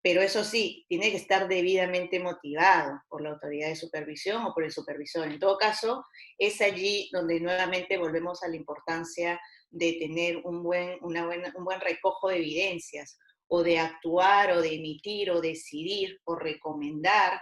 pero eso sí, tiene que estar debidamente motivado por la autoridad de supervisión o por el supervisor. En todo caso, es allí donde nuevamente volvemos a la importancia de tener un buen recojo de evidencias, o de actuar, o de emitir, o decidir, o recomendar.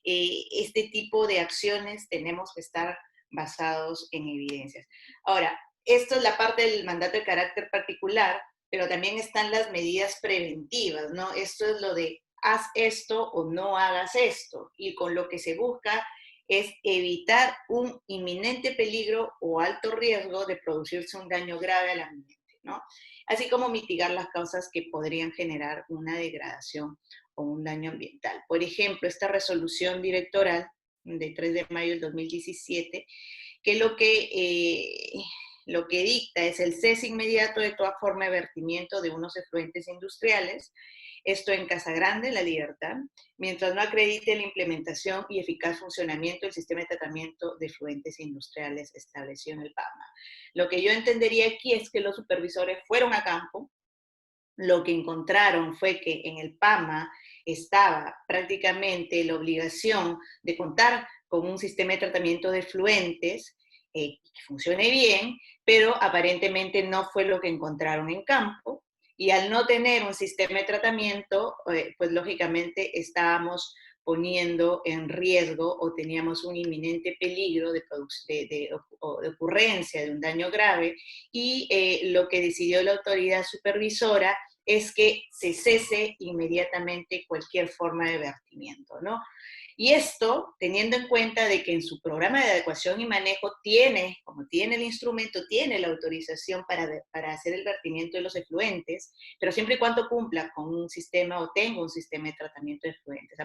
Este tipo de acciones tenemos que estar basados en evidencias. Ahora, esto es la parte del mandato de carácter particular, pero también están las medidas preventivas, ¿no? Esto es lo de haz esto o no hagas esto, y con lo que se busca es evitar un inminente peligro o alto riesgo de producirse un daño grave al ambiente, ¿no? Así como mitigar las causas que podrían generar una degradación o un daño ambiental. Por ejemplo, esta resolución directoral de 3 de mayo del 2017, que lo que dicta es el cese inmediato de toda forma de vertimiento de unos efluentes industriales, esto en Casa Grande, La Libertad, mientras no acredite la implementación y eficaz funcionamiento del sistema de tratamiento de efluentes industriales establecido en el PAMA. Lo que yo entendería aquí es que los supervisores fueron a campo, lo que encontraron fue que en el PAMA estaba prácticamente la obligación de contar con un sistema de tratamiento de efluentes que funcione bien, pero aparentemente no fue lo que encontraron en campo. Y al no tener un sistema de tratamiento, pues lógicamente estábamos poniendo en riesgo o teníamos un inminente peligro de ocurrencia de un daño grave, y lo que decidió la autoridad supervisora es que se cese inmediatamente cualquier forma de vertimiento, ¿no? Y esto teniendo en cuenta de que en su programa de adecuación y manejo tiene, como tiene el instrumento, tiene la autorización para hacer el vertimiento de los efluentes, pero siempre y cuando cumpla con un sistema o tenga un sistema de tratamiento de efluentes.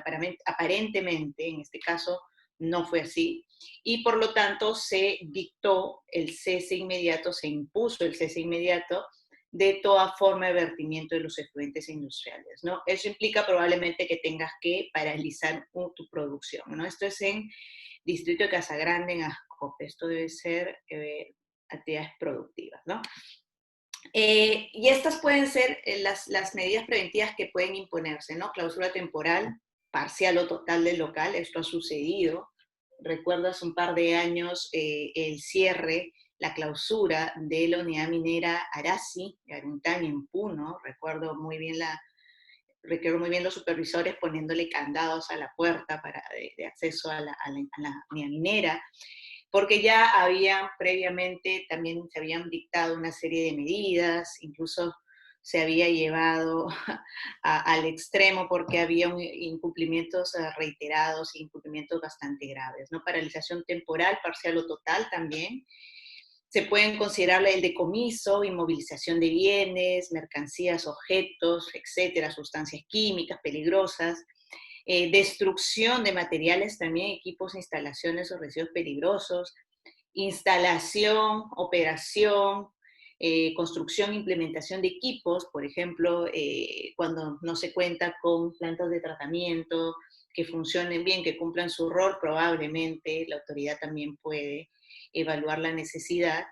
Aparentemente, en este caso, no fue así, y por lo tanto se dictó el cese inmediato, se impuso el cese inmediato de toda forma de vertimiento de los efluentes industriales, ¿no? Eso implica probablemente que tengas que paralizar tu producción, ¿no? Esto es en Distrito de Casagrande, en Ascope. Esto debe ser actividades productivas, ¿no? Y estas pueden ser las medidas preventivas que pueden imponerse, ¿no? Clausura temporal, parcial o total del local. Esto ha sucedido. Recuerdo hace un par de años el cierre, la clausura de la unidad minera Arasi, de Aruntán, en Puno. Recuerdo muy bien los supervisores poniéndole candados a la puerta de acceso a la unidad minera, porque ya previamente también se habían dictado una serie de medidas, incluso se había llevado al extremo porque había incumplimientos reiterados, incumplimientos bastante graves, ¿no? Paralización temporal, parcial o total también. Se pueden considerar el decomiso, inmovilización de bienes, mercancías, objetos, etcétera, sustancias químicas peligrosas, destrucción de materiales también, equipos, instalaciones o residuos peligrosos, instalación, operación, construcción, implementación de equipos, por ejemplo, cuando no se cuenta con plantas de tratamiento que funcionen bien, que cumplan su rol, probablemente la autoridad también puede evaluar la necesidad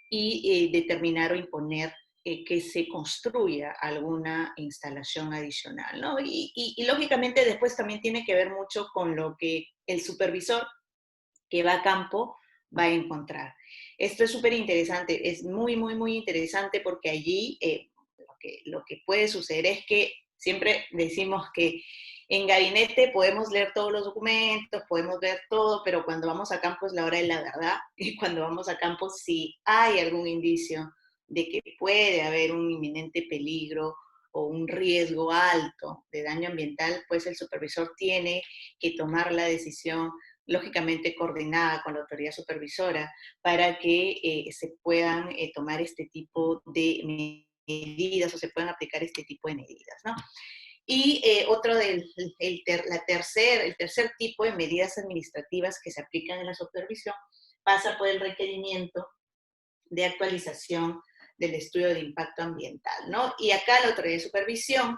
y determinar o imponer que se construya alguna instalación adicional, ¿no? Y lógicamente después también tiene que ver mucho con lo que el supervisor que va a campo va a encontrar. Esto es súper interesante, es muy, muy, muy interesante porque allí lo que puede suceder es que siempre decimos que en gabinete podemos leer todos los documentos, podemos ver todo, pero cuando vamos a campo es la hora de la verdad, y cuando vamos a campo si hay algún indicio de que puede haber un inminente peligro o un riesgo alto de daño ambiental, pues el supervisor tiene que tomar la decisión lógicamente coordinada con la autoridad supervisora, para que se puedan tomar este tipo de medidas o se puedan aplicar este tipo de medidas, ¿no? Y el tercer tipo de medidas administrativas que se aplican en la supervisión pasa por el requerimiento de actualización del estudio de impacto ambiental, ¿no? Y acá la autoridad de supervisión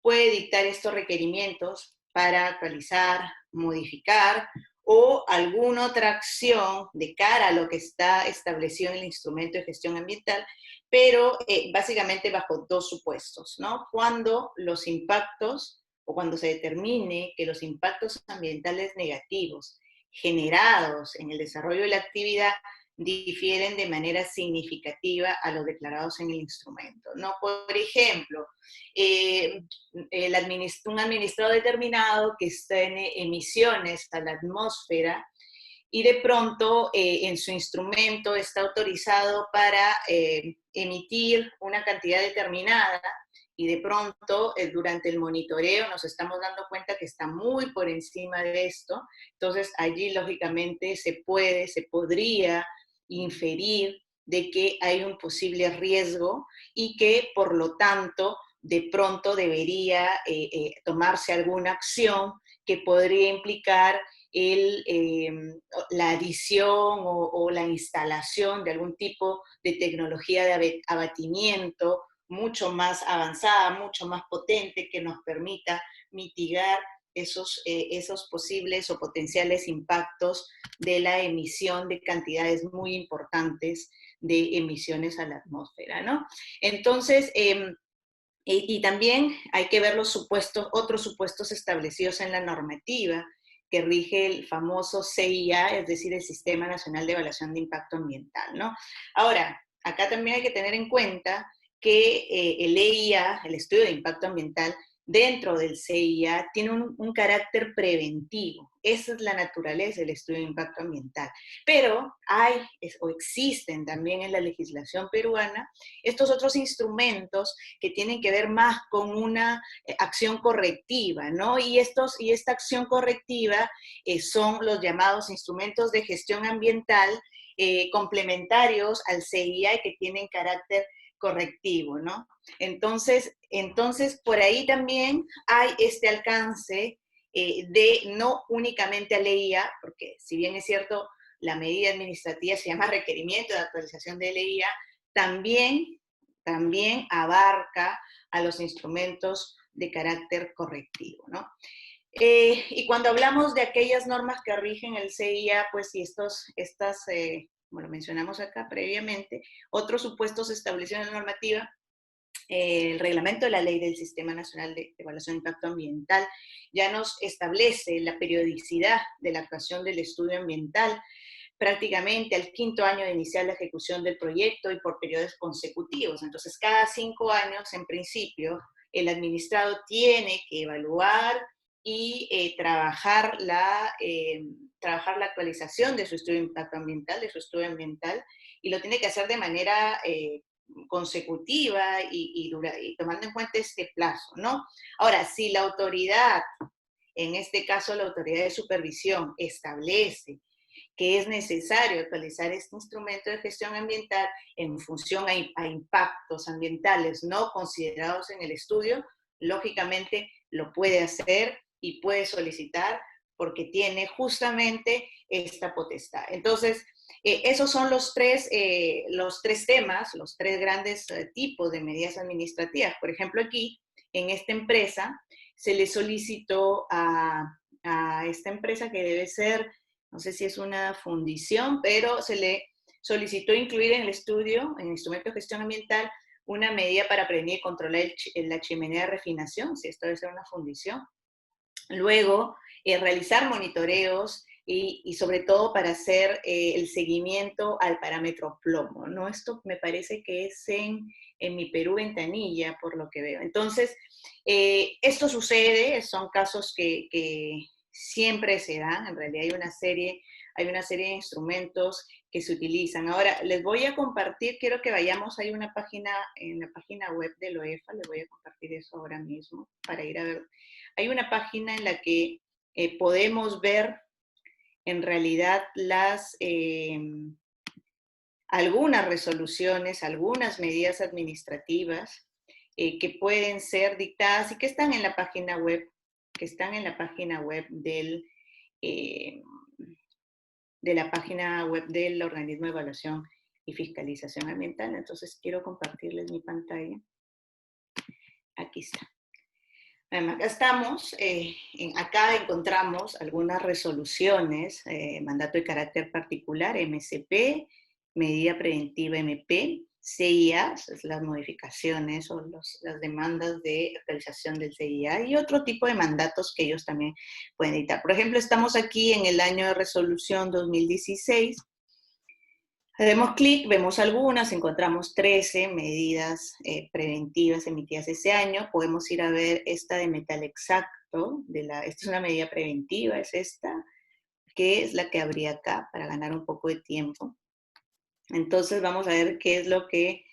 puede dictar estos requerimientos para actualizar, modificar o alguna otra acción de cara a lo que está establecido en el instrumento de gestión ambiental, pero básicamente bajo dos supuestos, ¿no? Cuando los impactos o cuando se determine que los impactos ambientales negativos generados en el desarrollo de la actividad difieren de manera significativa a los declarados en el instrumento, ¿no? Por ejemplo, un administrador determinado que está en emisiones a la atmósfera y de pronto en su instrumento está autorizado para emitir una cantidad determinada y de pronto durante el monitoreo nos estamos dando cuenta que está muy por encima de esto, entonces allí lógicamente se podría inferir de que hay un posible riesgo y que por lo tanto de pronto debería tomarse alguna acción que podría implicar la adición o la instalación de algún tipo de tecnología de abatimiento mucho más avanzada, mucho más potente, que nos permita mitigar esos posibles o potenciales impactos de la emisión de cantidades muy importantes de emisiones a la atmósfera, ¿no? Entonces, y también hay que ver los supuestos, otros supuestos establecidos en la normativa que rige el famoso CIA, es decir, el Sistema Nacional de Evaluación de Impacto Ambiental, ¿no? Ahora, acá también hay que tener en cuenta que el EIA, el Estudio de Impacto Ambiental, dentro del CIA tiene un carácter preventivo. Esa es la naturaleza del estudio de impacto ambiental. Pero hay o existen también en la legislación peruana estos otros instrumentos que tienen que ver más con una acción correctiva, ¿no? Y esta acción correctiva son los llamados instrumentos de gestión ambiental complementarios al CIA que tienen carácter correctivo, ¿no? Entonces, por ahí también hay este alcance de no únicamente a LEIA, porque si bien es cierto, la medida administrativa se llama requerimiento de actualización de LEIA, también abarca a los instrumentos de carácter correctivo, ¿no? Y cuando hablamos de aquellas normas que rigen el CIA, pues si como lo mencionamos acá previamente, otros supuestos establecidos en la normativa, el reglamento de la ley del Sistema Nacional de Evaluación de Impacto Ambiental ya nos establece la periodicidad de la actuación del estudio ambiental, prácticamente al 5.º año de iniciar la ejecución del proyecto y por periodos consecutivos. Entonces, cada 5 años, en principio, el administrado tiene que evaluar y trabajar la actualización de su estudio de impacto ambiental, y lo tiene que hacer de manera consecutiva y tomando en cuenta este plazo, ¿no? Ahora, si la autoridad, en este caso la autoridad de supervisión, establece que es necesario actualizar este instrumento de gestión ambiental en función a impactos ambientales no considerados en el estudio, lógicamente lo puede hacer y puede solicitar porque tiene justamente esta potestad. Entonces, esos son los tres temas, los tres grandes tipos de medidas administrativas. Por ejemplo, aquí, en esta empresa, se le solicitó a esta empresa que debe ser, no sé si es una fundición, pero se le solicitó incluir en el estudio, en el instrumento de gestión ambiental, una medida para prevenir y controlar la chimenea de refinación, si esto debe ser una fundición. Luego, realizar monitoreos y sobre todo para hacer el seguimiento al parámetro plomo, ¿no? Esto me parece que es en mi Perú Ventanilla, por lo que veo. Entonces, esto sucede, son casos que siempre se dan, en realidad hay una serie de instrumentos que se utilizan. Ahora, les voy a compartir, quiero que vayamos, hay una página, en la página web de LOEFA, les voy a compartir eso ahora mismo, para ir a ver. Hay una página en la que podemos ver en realidad algunas resoluciones, algunas medidas administrativas que pueden ser dictadas y que están en la página web, de la página web del Organismo de Evaluación y Fiscalización Ambiental. Entonces quiero compartirles mi pantalla. Aquí está. Acá estamos, acá encontramos algunas resoluciones, mandato de carácter particular, MCP, medida preventiva MP, CIA, las modificaciones o las demandas de actualización del CIA y otro tipo de mandatos que ellos también pueden editar. Por ejemplo, estamos aquí en el año de resolución 2016. Hacemos clic, vemos algunas, encontramos 13 medidas preventivas emitidas ese año. Podemos ir a ver esta de metal exacto, esta es una medida preventiva, es esta, que es la que habría acá para ganar un poco de tiempo. Entonces vamos a ver qué es lo que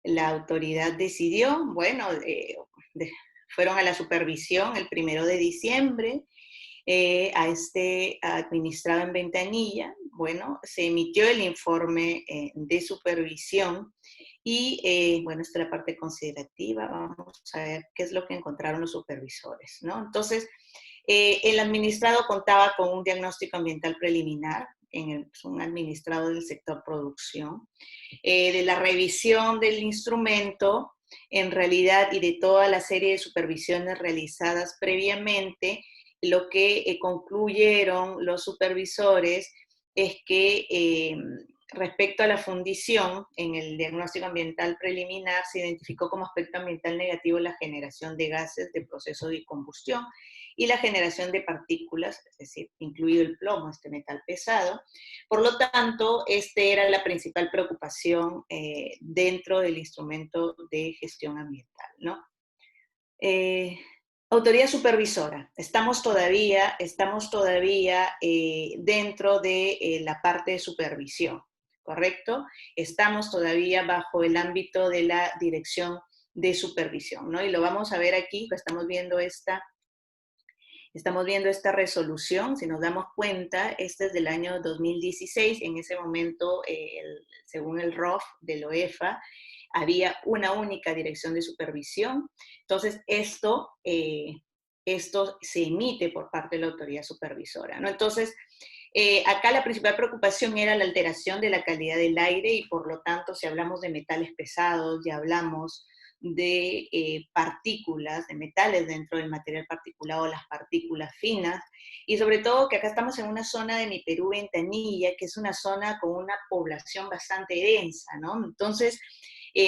la autoridad decidió. Bueno, fueron a la supervisión el 1 de diciembre, a este administrado en ventanilla. Bueno, se emitió el informe de supervisión y, bueno, esta es la parte considerativa. Vamos a ver qué es lo que encontraron los supervisores, ¿no? Entonces, el administrado contaba con un diagnóstico ambiental preliminar, es un administrado del sector producción, de la revisión del instrumento, en realidad, y de toda la serie de supervisiones realizadas previamente. Lo que concluyeron los supervisores es que respecto a la fundición, en el diagnóstico ambiental preliminar se identificó como aspecto ambiental negativo la generación de gases de proceso de combustión y la generación de partículas, es decir, incluido el plomo, este metal pesado. Por lo tanto, esta era la principal preocupación dentro del instrumento de gestión ambiental, ¿no? Autoridad supervisora. Estamos todavía dentro de la parte de supervisión, ¿correcto? Estamos todavía bajo el ámbito de la dirección de supervisión, ¿no? Y lo vamos a ver aquí, estamos viendo esta resolución. Si nos damos cuenta, este es del año 2016. En ese momento, según el ROF de la OEFA, había una única dirección de supervisión. Entonces, esto se emite por parte de la autoridad supervisora, ¿no? Entonces, acá la principal preocupación era la alteración de la calidad del aire y, por lo tanto, si hablamos de metales pesados, ya hablamos de partículas, de metales dentro del material particulado, las partículas finas, y sobre todo que acá estamos en una zona de mi Perú Ventanilla, que es una zona con una población bastante densa, ¿no? Entonces,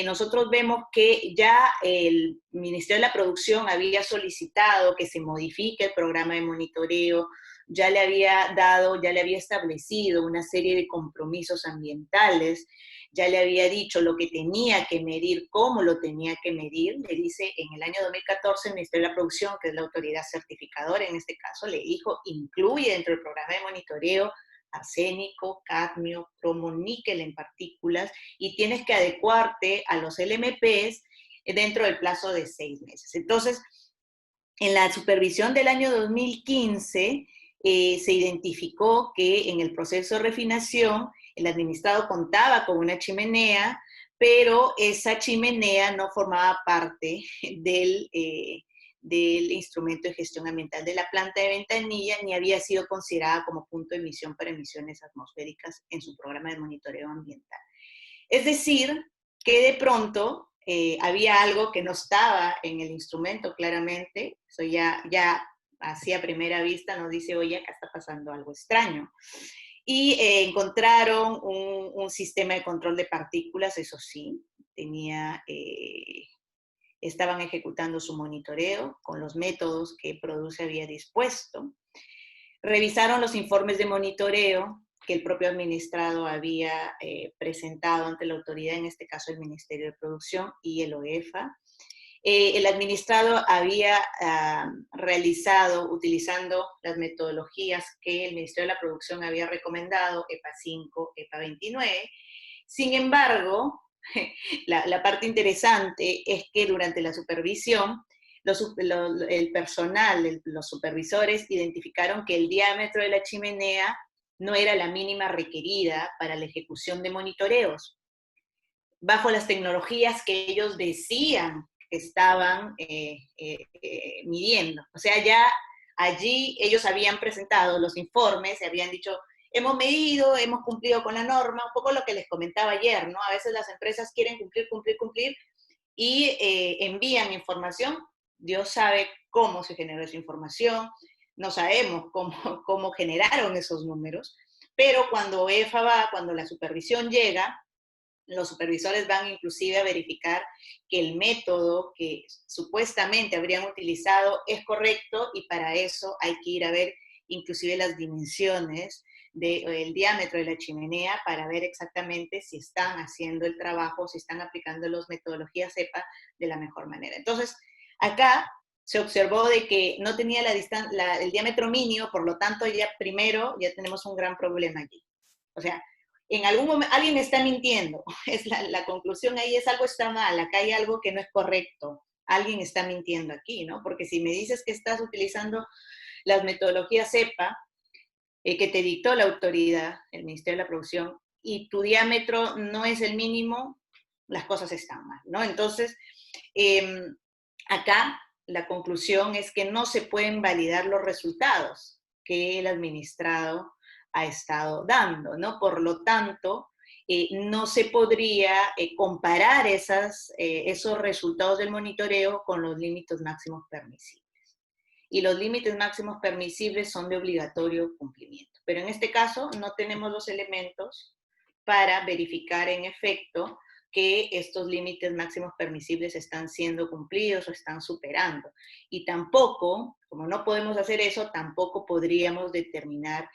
nosotros vemos que ya el Ministerio de la Producción había solicitado que se modifique el programa de monitoreo, ya le había establecido una serie de compromisos ambientales, ya le había dicho lo que tenía que medir, cómo lo tenía que medir. Le dice, en el año 2014 el Ministerio de la Producción, que es la autoridad certificadora en este caso, le dijo, incluye dentro del programa de monitoreo arsénico, cadmio, cromo, níquel en partículas, y tienes que adecuarte a los LMPs dentro del plazo de 6 meses. Entonces, en la supervisión del año 2015, se identificó que en el proceso de refinación el administrado contaba con una chimenea, pero esa chimenea no formaba parte del instrumento de gestión ambiental de la planta de Ventanilla, ni había sido considerada como punto de emisión para emisiones atmosféricas en su programa de monitoreo ambiental. Es decir, que de pronto había algo que no estaba en el instrumento claramente. Eso ya así a primera vista nos dice, oye, acá está pasando algo extraño. Y encontraron un sistema de control de partículas, eso sí, estaban ejecutando su monitoreo con los métodos que Produce había dispuesto. Revisaron los informes de monitoreo que el propio administrado había presentado ante la autoridad, en este caso el Ministerio de Producción y el OEFA. El administrado había realizado, utilizando las metodologías que el Ministerio de la Producción había recomendado, EPA 5, EPA 29. Sin embargo, la parte interesante es que durante la supervisión, el personal, los supervisores, identificaron que el diámetro de la chimenea no era la mínima requerida para la ejecución de monitoreos, bajo las tecnologías que ellos decían que estaban midiendo. O sea, ya allí ellos habían presentado los informes, se habían dicho, hemos medido, hemos cumplido con la norma, un poco lo que les comentaba ayer, ¿no? A veces las empresas quieren cumplir, y envían información. Dios sabe cómo se generó esa información, no sabemos cómo generaron esos números, pero cuando EFA va, cuando la supervisión llega, los supervisores van inclusive a verificar que el método que supuestamente habrían utilizado es correcto, y para eso hay que ir a ver inclusive las dimensiones del diámetro de la chimenea para ver exactamente si están haciendo el trabajo, si están aplicando las metodologías CEPA de la mejor manera. Entonces, acá se observó de que no tenía el diámetro mínimo, por lo tanto ya primero ya tenemos un gran problema allí. O sea, en algún momento alguien está mintiendo, es la conclusión ahí es algo está mal, acá hay algo que no es correcto, alguien está mintiendo aquí, ¿no? Porque si me dices que estás utilizando las metodologías CEPA, que te dictó la autoridad, el Ministerio de la Producción, y tu diámetro no es el mínimo, las cosas están mal, ¿no? Entonces, eh, acá la conclusión es que no se pueden validar los resultados que el administrado ha estado dando, ¿no? Por lo tanto, no se podría comparar esos resultados del monitoreo con los límites máximos permisibles. Y los límites máximos permisibles son de obligatorio cumplimiento. Pero en este caso no tenemos los elementos para verificar en efecto que estos límites máximos permisibles están siendo cumplidos o están superando. Y tampoco, como no podemos hacer eso, tampoco podríamos determinar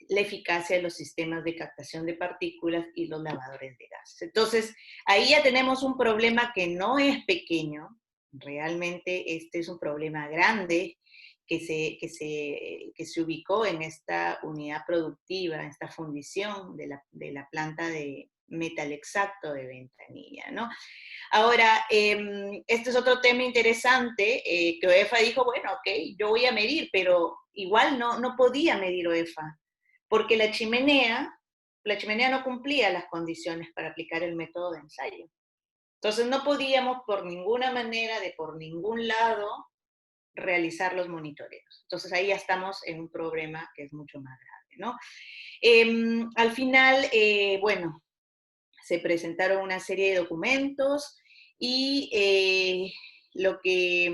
la eficacia de los sistemas de captación de partículas y los lavadores de gases. Entonces, ahí ya tenemos un problema que no es pequeño, realmente este es un problema grande que se ubicó en esta unidad productiva, en esta fundición de la planta de metal exacto de Ventanilla, ¿no? Ahora, este es otro tema interesante, que OEFA dijo, bueno, ok, yo voy a medir, pero igual no podía medir OEFA, porque la chimenea no cumplía las condiciones para aplicar el método de ensayo. Entonces no podíamos por ninguna manera, de por ningún lado, realizar los monitoreos. Entonces ahí ya estamos en un problema que es mucho más grave, ¿no? Al final, bueno, se presentaron una serie de documentos y lo que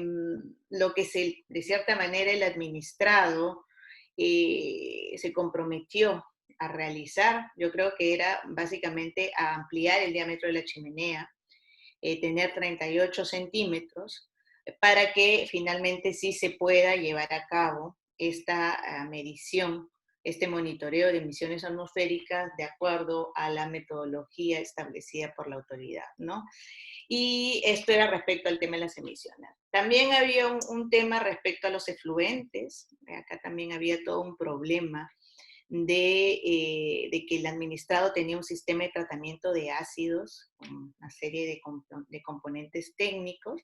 de cierta manera el administrado se comprometió a realizar, yo creo que era básicamente a ampliar el diámetro de la chimenea, tener 38 centímetros, para que finalmente sí se pueda llevar a cabo esta medición, este monitoreo de emisiones atmosféricas de acuerdo a la metodología establecida por la autoridad, ¿no? Y esto era respecto al tema de las emisiones. También había un tema respecto a los efluentes, acá también había todo un problema de que el administrado tenía un sistema de tratamiento de ácidos, con una serie de componentes técnicos,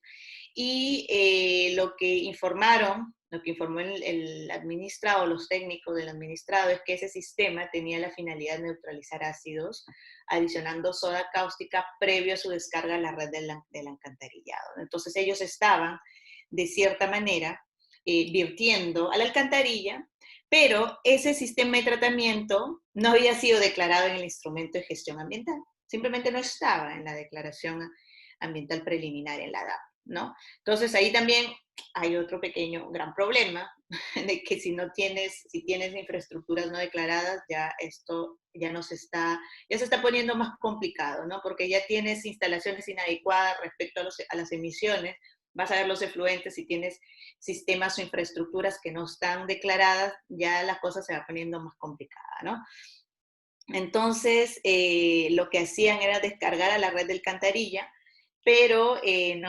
y lo que informó el administrado, los técnicos del administrado, es que ese sistema tenía la finalidad de neutralizar ácidos, adicionando soda cáustica previo a su descarga a la red del alcantarillado. Entonces ellos estaban, de cierta manera, virtiendo a la alcantarilla, pero ese sistema de tratamiento no había sido declarado en el instrumento de gestión ambiental, simplemente no estaba en la declaración ambiental preliminar en la DAP, ¿no? Entonces ahí también hay otro pequeño, gran problema, de que si tienes infraestructuras no declaradas, ya esto ya se está poniendo más complicado, ¿no? Porque ya tienes instalaciones inadecuadas respecto a las emisiones, vas a ver los efluentes, si tienes sistemas o infraestructuras que no están declaradas, ya la cosa se va poniendo más complicada, ¿no? Entonces, lo que hacían era descargar a la red de alcantarilla, pero en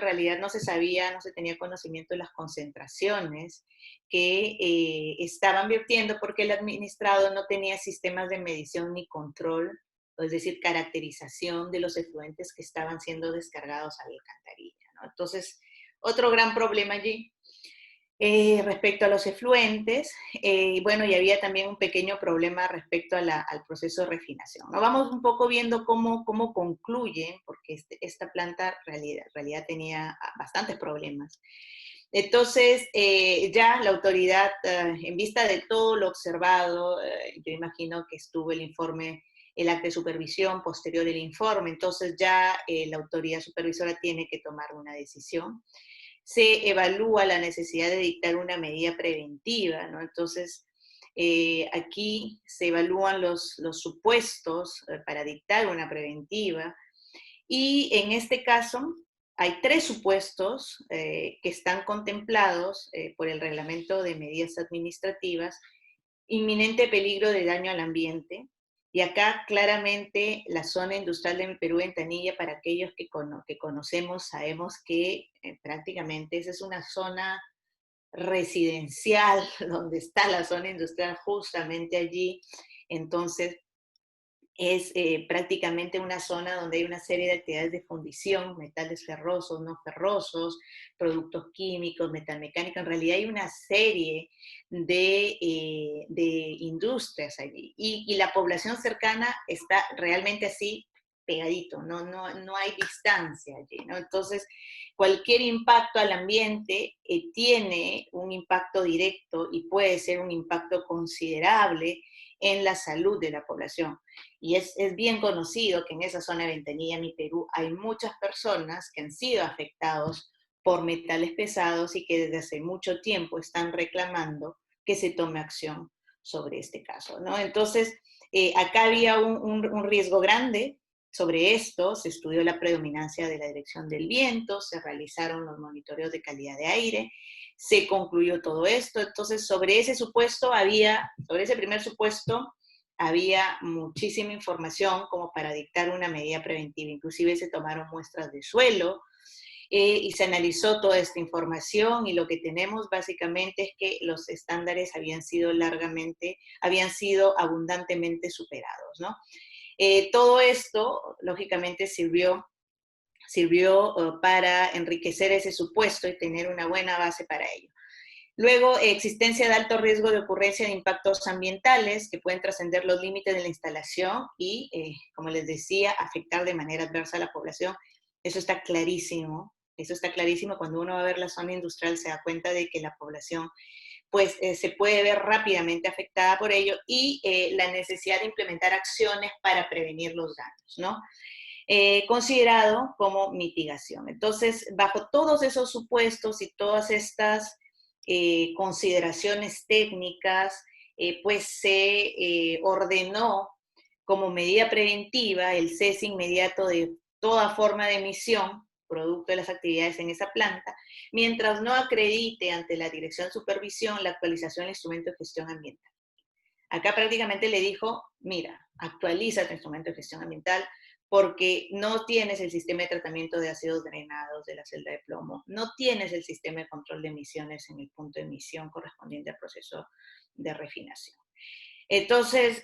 realidad no se sabía, no se tenía conocimiento de las concentraciones que estaban vertiendo, porque el administrado no tenía sistemas de medición ni control, es decir, caracterización de los efluentes que estaban siendo descargados a la alcantarilla, ¿no? Entonces, otro gran problema allí. Respecto a los efluentes, bueno, y había también un pequeño problema respecto al proceso de refinación, ¿no? Vamos un poco viendo cómo concluye, porque esta planta en realidad tenía bastantes problemas. Entonces, ya la autoridad, en vista de todo lo observado, yo imagino que estuvo el informe, el acta de supervisión posterior al informe, entonces ya la autoridad supervisora tiene que tomar una decisión. Se evalúa la necesidad de dictar una medida preventiva, ¿no? Entonces, Aquí se evalúan los supuestos para dictar una preventiva, y en este caso hay 3 supuestos que están contemplados por el Reglamento de Medidas Administrativas: inminente peligro de daño al ambiente, y acá claramente la zona industrial de Perú Ventanilla, para aquellos que conocemos, sabemos que prácticamente esa es una zona residencial donde está la zona industrial justamente allí. Entonces es prácticamente una zona donde hay una serie de actividades de fundición, metales ferrosos, no ferrosos, productos químicos, metalmecánica. En realidad hay una serie de industrias allí, y la población cercana está realmente así pegadito, no hay distancia allí, ¿no? Entonces, cualquier impacto al ambiente tiene un impacto directo y puede ser un impacto considerable en la salud de la población. Y es bien conocido que en esa zona de Ventanilla, mi Perú, hay muchas personas que han sido afectados por metales pesados y que desde hace mucho tiempo están reclamando que se tome acción sobre este caso, ¿no? Entonces, acá había un riesgo grande sobre esto. Se estudió la predominancia de la dirección del viento, se realizaron los monitoreos de calidad de aire, se concluyó todo esto. Entonces, sobre ese primer supuesto, había muchísima información como para dictar una medida preventiva. Inclusive se tomaron muestras de suelo y se analizó toda esta información, y lo que tenemos básicamente es que los estándares habían sido abundantemente superados, ¿no? Todo esto, lógicamente, sirvió para enriquecer ese supuesto y tener una buena base para ello. Luego, existencia de alto riesgo de ocurrencia de impactos ambientales que pueden trascender los límites de la instalación y, como les decía, afectar de manera adversa a la población. Eso está clarísimo. Eso está clarísimo. Cuando uno va a ver la zona industrial se da cuenta de que la población pues se puede ver rápidamente afectada por ello, y la necesidad de implementar acciones para prevenir los daños, ¿no? Considerado como mitigación. Entonces, bajo todos esos supuestos y todas estas consideraciones técnicas, pues se ordenó como medida preventiva el cese inmediato de toda forma de emisión producto de las actividades en esa planta, mientras no acredite ante la Dirección de Supervisión la actualización del instrumento de gestión ambiental. Acá prácticamente le dijo, mira, actualiza tu instrumento de gestión ambiental porque no tienes el sistema de tratamiento de ácidos drenados de la celda de plomo, no tienes el sistema de control de emisiones en el punto de emisión correspondiente al proceso de refinación. Entonces,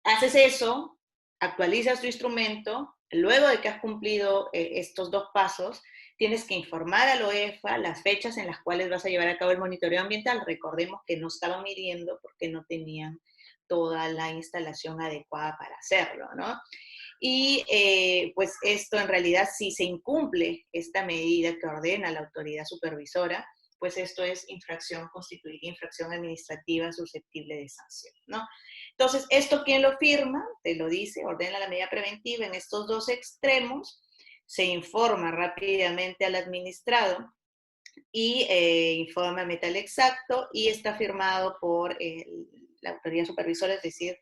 haces eso, actualizas tu instrumento, luego de que has cumplido estos 2 pasos, tienes que informar a la OEFA las fechas en las cuales vas a llevar a cabo el monitoreo ambiental. Recordemos que no estaban midiendo porque no tenían toda la instalación adecuada para hacerlo, ¿no? Y pues esto en realidad, si se incumple esta medida que ordena la autoridad supervisora, pues esto es constituiría infracción administrativa susceptible de sanción, ¿no? Entonces, ¿esto quién lo firma? Te lo dice, ordena la medida preventiva en estos 2 extremos, se informa rápidamente al administrado y informa el metal exacto, y está firmado por la autoridad supervisora, es decir,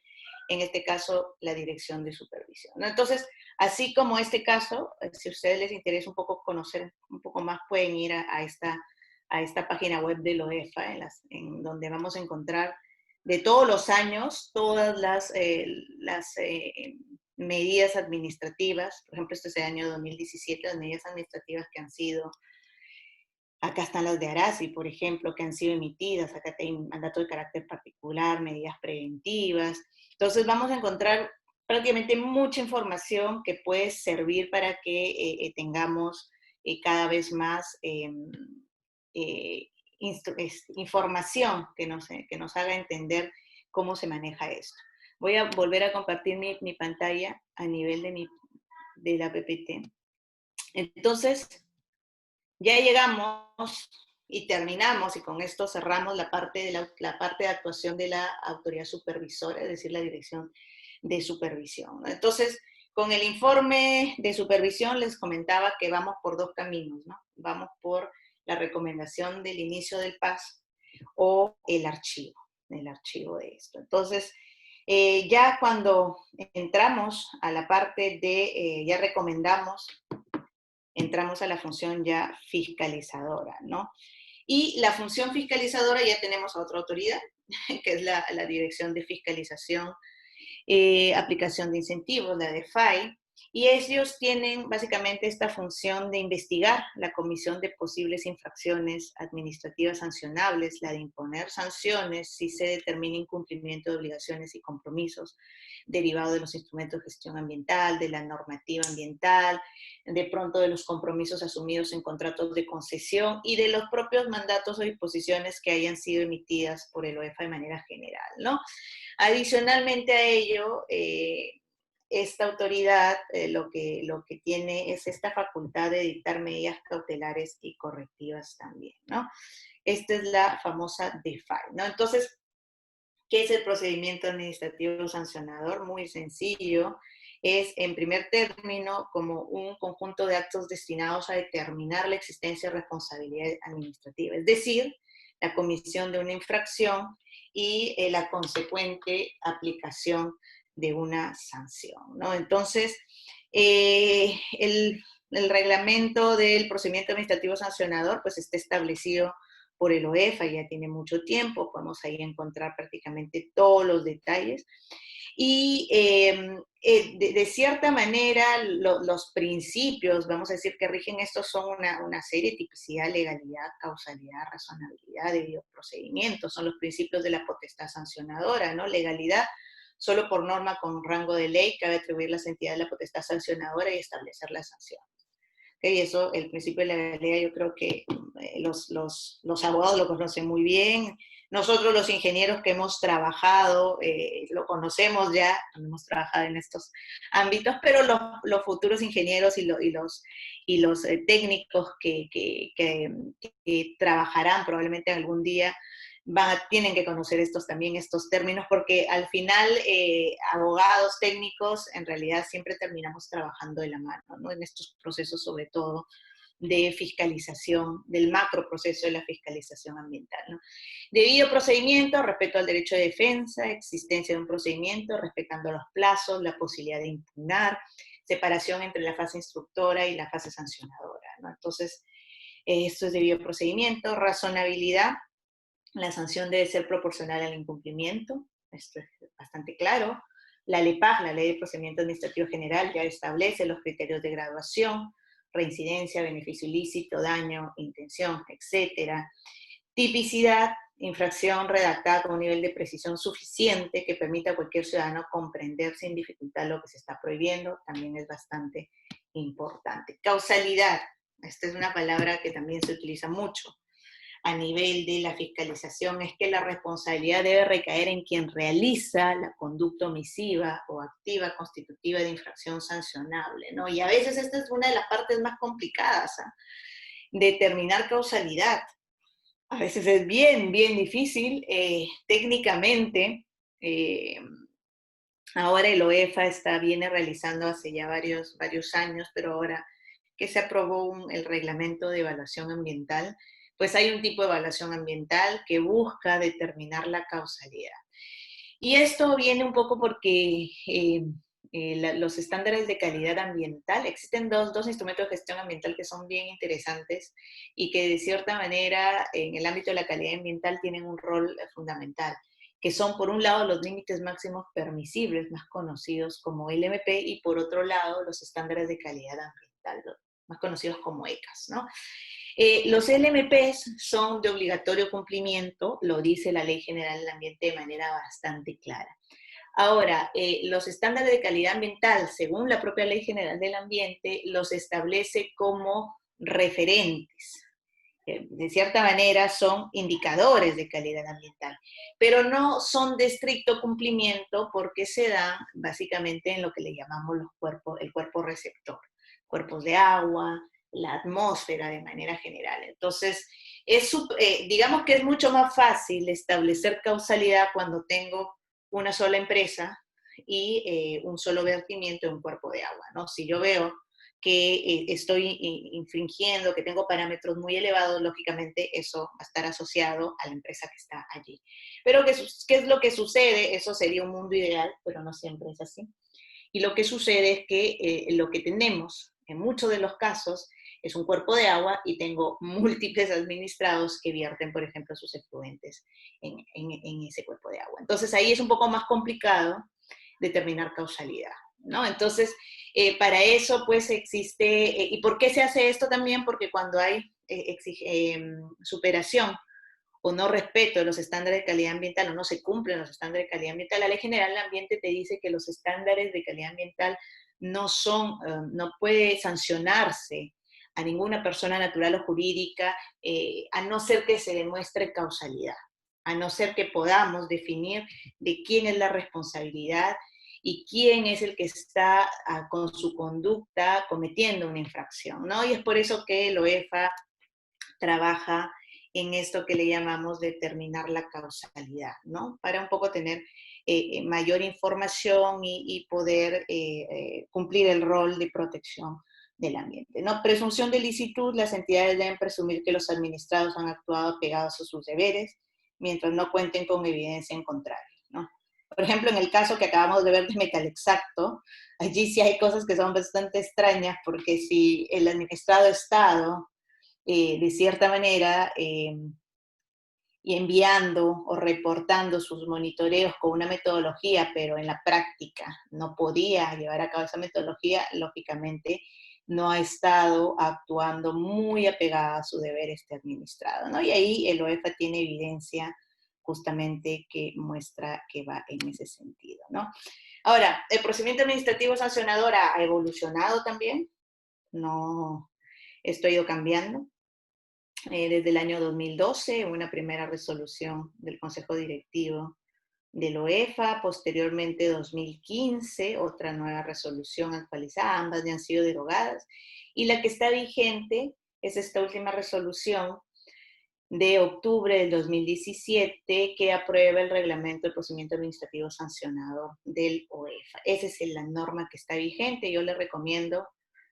en este caso, la dirección de supervisión, ¿no? Entonces, así como este caso, si a ustedes les interesa un poco conocer un poco más, pueden ir a esta página web de la OEFA, en donde vamos a encontrar de todos los años todas las medidas administrativas. Por ejemplo, este es el año 2017, las medidas administrativas que han sido. Acá están las de Arasi, por ejemplo, que han sido emitidas. Acá hay mandato de carácter particular, medidas preventivas. Entonces vamos a encontrar prácticamente mucha información que puede servir para que tengamos cada vez más información que nos haga entender cómo se maneja esto. Voy a volver a compartir mi pantalla a nivel de la PPT. Entonces, ya llegamos y terminamos, y con esto cerramos la parte de actuación de la autoridad supervisora, es decir, la dirección de supervisión, ¿no? Entonces, con el informe de supervisión les comentaba que vamos por 2 caminos, ¿no? Vamos por la recomendación del inicio del PAS o el archivo. el archivo de esto. Entonces, ya cuando entramos a la parte de, ya recomendamos, entramos a la función ya fiscalizadora, ¿no? Y la función fiscalizadora ya tenemos a otra autoridad, que es la Dirección de Fiscalización, Aplicación de Incentivos, la DFAI, y ellos tienen básicamente esta función de investigar la comisión de posibles infracciones administrativas sancionables, la de imponer sanciones si se determina incumplimiento de obligaciones y compromisos derivados de los instrumentos de gestión ambiental, de la normativa ambiental, de pronto de los compromisos asumidos en contratos de concesión y de los propios mandatos o disposiciones que hayan sido emitidas por el OEFA de manera general, ¿no? Adicionalmente a ello, esta autoridad lo que tiene es esta facultad de dictar medidas cautelares y correctivas también, ¿no? Esta es la famosa DFAI, ¿no? Entonces, ¿qué es el procedimiento administrativo sancionador? Muy sencillo. Es, en primer término, como un conjunto de actos destinados a determinar la existencia de responsabilidad administrativa, es decir, la comisión de una infracción y la consecuente aplicación de una sanción, ¿no? Entonces, el reglamento del procedimiento administrativo sancionador pues está establecido por el OEFA, ya tiene mucho tiempo, podemos ahí encontrar prácticamente todos los detalles. Y de cierta manera, los principios, vamos a decir, que rigen estos son una serie: tipicidad, legalidad, causalidad, razonabilidad, debido procedimiento, son los principios de la potestad sancionadora, ¿no? Legalidad, solo por norma con rango de ley cabe atribuir las entidades de la potestad sancionadora y establecer la sanción. Y eso, el principio de legalidad, yo creo que los abogados lo conocen muy bien. Nosotros los ingenieros que hemos trabajado, lo conocemos ya, hemos trabajado en estos ámbitos, pero los futuros ingenieros y los técnicos que trabajarán probablemente algún día tienen que conocer estos términos, porque al final abogados, técnicos, en realidad siempre terminamos trabajando de la mano, ¿no? En estos procesos, sobre todo, de fiscalización, del macro proceso de la fiscalización ambiental, ¿no? Debido procedimiento, respeto al derecho de defensa, existencia de un procedimiento, respetando los plazos, la posibilidad de impugnar, separación entre la fase instructora y la fase sancionadora, ¿no? Entonces, esto es debido procedimiento, razonabilidad. La sanción debe ser proporcional al incumplimiento, esto es bastante claro. La LEPAG, la Ley de Procedimiento Administrativo General, ya establece los criterios de graduación, reincidencia, beneficio ilícito, daño, intención, etc. Tipicidad, infracción redactada con un nivel de precisión suficiente que permita a cualquier ciudadano comprender sin dificultad lo que se está prohibiendo, también es bastante importante. Causalidad, esta es una palabra que también se utiliza mucho a nivel de la fiscalización, es que la responsabilidad debe recaer en quien realiza la conducta omisiva o activa constitutiva de infracción sancionable, ¿no? Y a veces esta es una de las partes más complicadas, ¿eh? Determinar causalidad. A veces es bien difícil. Técnicamente, ahora el OEFA viene realizando hace ya varios años, pero ahora que se aprobó el reglamento de evaluación ambiental, pues hay un tipo de evaluación ambiental que busca determinar la causalidad. Y esto viene un poco porque los estándares de calidad ambiental, existen dos instrumentos de gestión ambiental que son bien interesantes y que de cierta manera en el ámbito de la calidad ambiental tienen un rol fundamental, que son por un lado los límites máximos permisibles, más conocidos como LMP, y por otro lado los estándares de calidad ambiental, más conocidos como ECAS, ¿no? Los LMPs son de obligatorio cumplimiento, lo dice la Ley General del Ambiente de manera bastante clara. Ahora, los estándares de calidad ambiental, según la propia Ley General del Ambiente, los establece como referentes. De cierta manera son indicadores de calidad ambiental, pero no son de estricto cumplimiento porque se dan básicamente en lo que le llamamos el cuerpo receptor, cuerpos de agua, la atmósfera de manera general. Entonces, digamos que es mucho más fácil establecer causalidad cuando tengo una sola empresa y un solo vertimiento de un cuerpo de agua, ¿no? Si yo veo que estoy infringiendo, que tengo parámetros muy elevados, lógicamente eso va a estar asociado a la empresa que está allí. Pero ¿qué es lo que sucede? Eso sería un mundo ideal, pero no siempre es así. Y lo que sucede es que lo que tenemos en muchos de los casos es un cuerpo de agua y tengo múltiples administrados que vierten, por ejemplo, sus efluentes en ese cuerpo de agua. Entonces ahí es un poco más complicado determinar causalidad, ¿no? Entonces, para eso pues existe, ¿y por qué se hace esto también? Porque cuando hay superación o no respeto de los estándares de calidad ambiental o no se cumplen los estándares de calidad ambiental, la Ley General del Ambiente te dice que los estándares de calidad ambiental no son, no puede sancionarse a ninguna persona natural o jurídica, a no ser que se demuestre causalidad, a no ser que podamos definir de quién es la responsabilidad y quién es el que está con su conducta cometiendo una infracción, ¿no? Y es por eso que el OEFA trabaja en esto que le llamamos determinar la causalidad, ¿no? Para un poco tener mayor información y poder cumplir el rol de protección del ambiente, ¿no? Presunción de licitud, las entidades deben presumir que los administrados han actuado pegados a sus deberes, mientras no cuenten con evidencia en contrario, ¿no? Por ejemplo, en el caso que acabamos de ver de Metal Exacto, allí sí hay cosas que son bastante extrañas, porque si el administrado Estado de cierta manera, y enviando o reportando sus monitoreos con una metodología, pero en la práctica no podía llevar a cabo esa metodología, lógicamente no ha estado actuando muy apegada a su deber este administrado, ¿no? Y ahí el OEFA tiene evidencia justamente que muestra que va en ese sentido, ¿no? Ahora, el procedimiento administrativo sancionador ha evolucionado también, no, esto ha ido cambiando. Desde el año 2012, una primera resolución del Consejo Directivo del OEFA, posteriormente 2015, otra nueva resolución actualizada, ambas ya han sido derogadas, y la que está vigente es esta última resolución de octubre del 2017 que aprueba el reglamento del procedimiento administrativo sancionador del OEFA. Esa es la norma que está vigente. Yo les recomiendo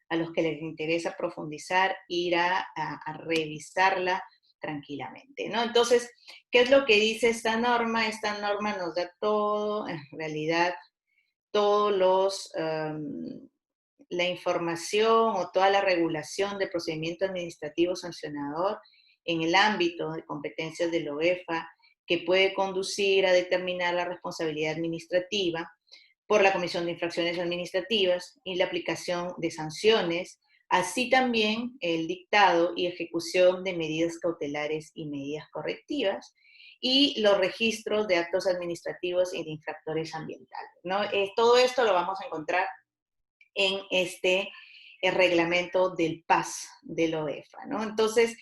a los que les interesa profundizar ir a revisarla tranquilamente, ¿no? Entonces, ¿qué es lo que dice esta norma? Esta norma nos da todo, en realidad, todos los, la información o toda la regulación del procedimiento administrativo sancionador en el ámbito de competencias del OEFA que puede conducir a determinar la responsabilidad administrativa por la comisión de infracciones administrativas y la aplicación de sanciones, así también el dictado y ejecución de medidas cautelares y medidas correctivas, y los registros de actos administrativos y de infractores ambientales, ¿no? Todo esto lo vamos a encontrar en este reglamento del PAS del OEFA, ¿no? Entonces,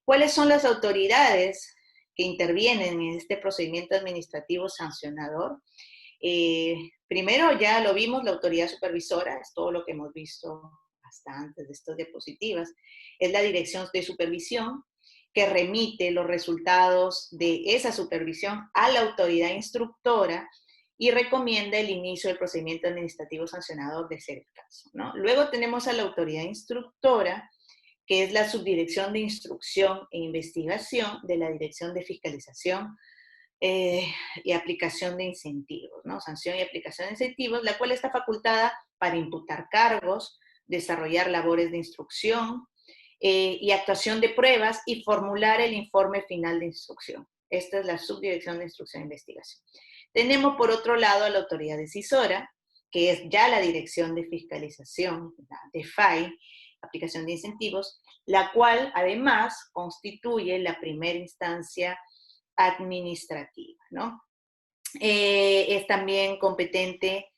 ¿cuáles son las autoridades que intervienen en este procedimiento administrativo sancionador? Primero, ya lo vimos, la autoridad supervisora, es todo lo que hemos visto hasta antes de estas diapositivas, es la dirección de supervisión que remite los resultados de esa supervisión a la autoridad instructora y recomienda el inicio del procedimiento administrativo sancionador de ser el caso, ¿no? Luego tenemos a la autoridad instructora, que es la subdirección de instrucción e investigación de la Dirección de Fiscalización y aplicación de incentivos, ¿no? Sanción y aplicación de incentivos, la cual está facultada para imputar cargos, desarrollar labores de instrucción y actuación de pruebas y formular el informe final de instrucción. Esta es la subdirección de instrucción e investigación. Tenemos por otro lado a la autoridad decisora, que es ya la Dirección de Fiscalización, la DFAI, aplicación de incentivos, la cual además constituye la primera instancia administrativa, ¿no? Es también competente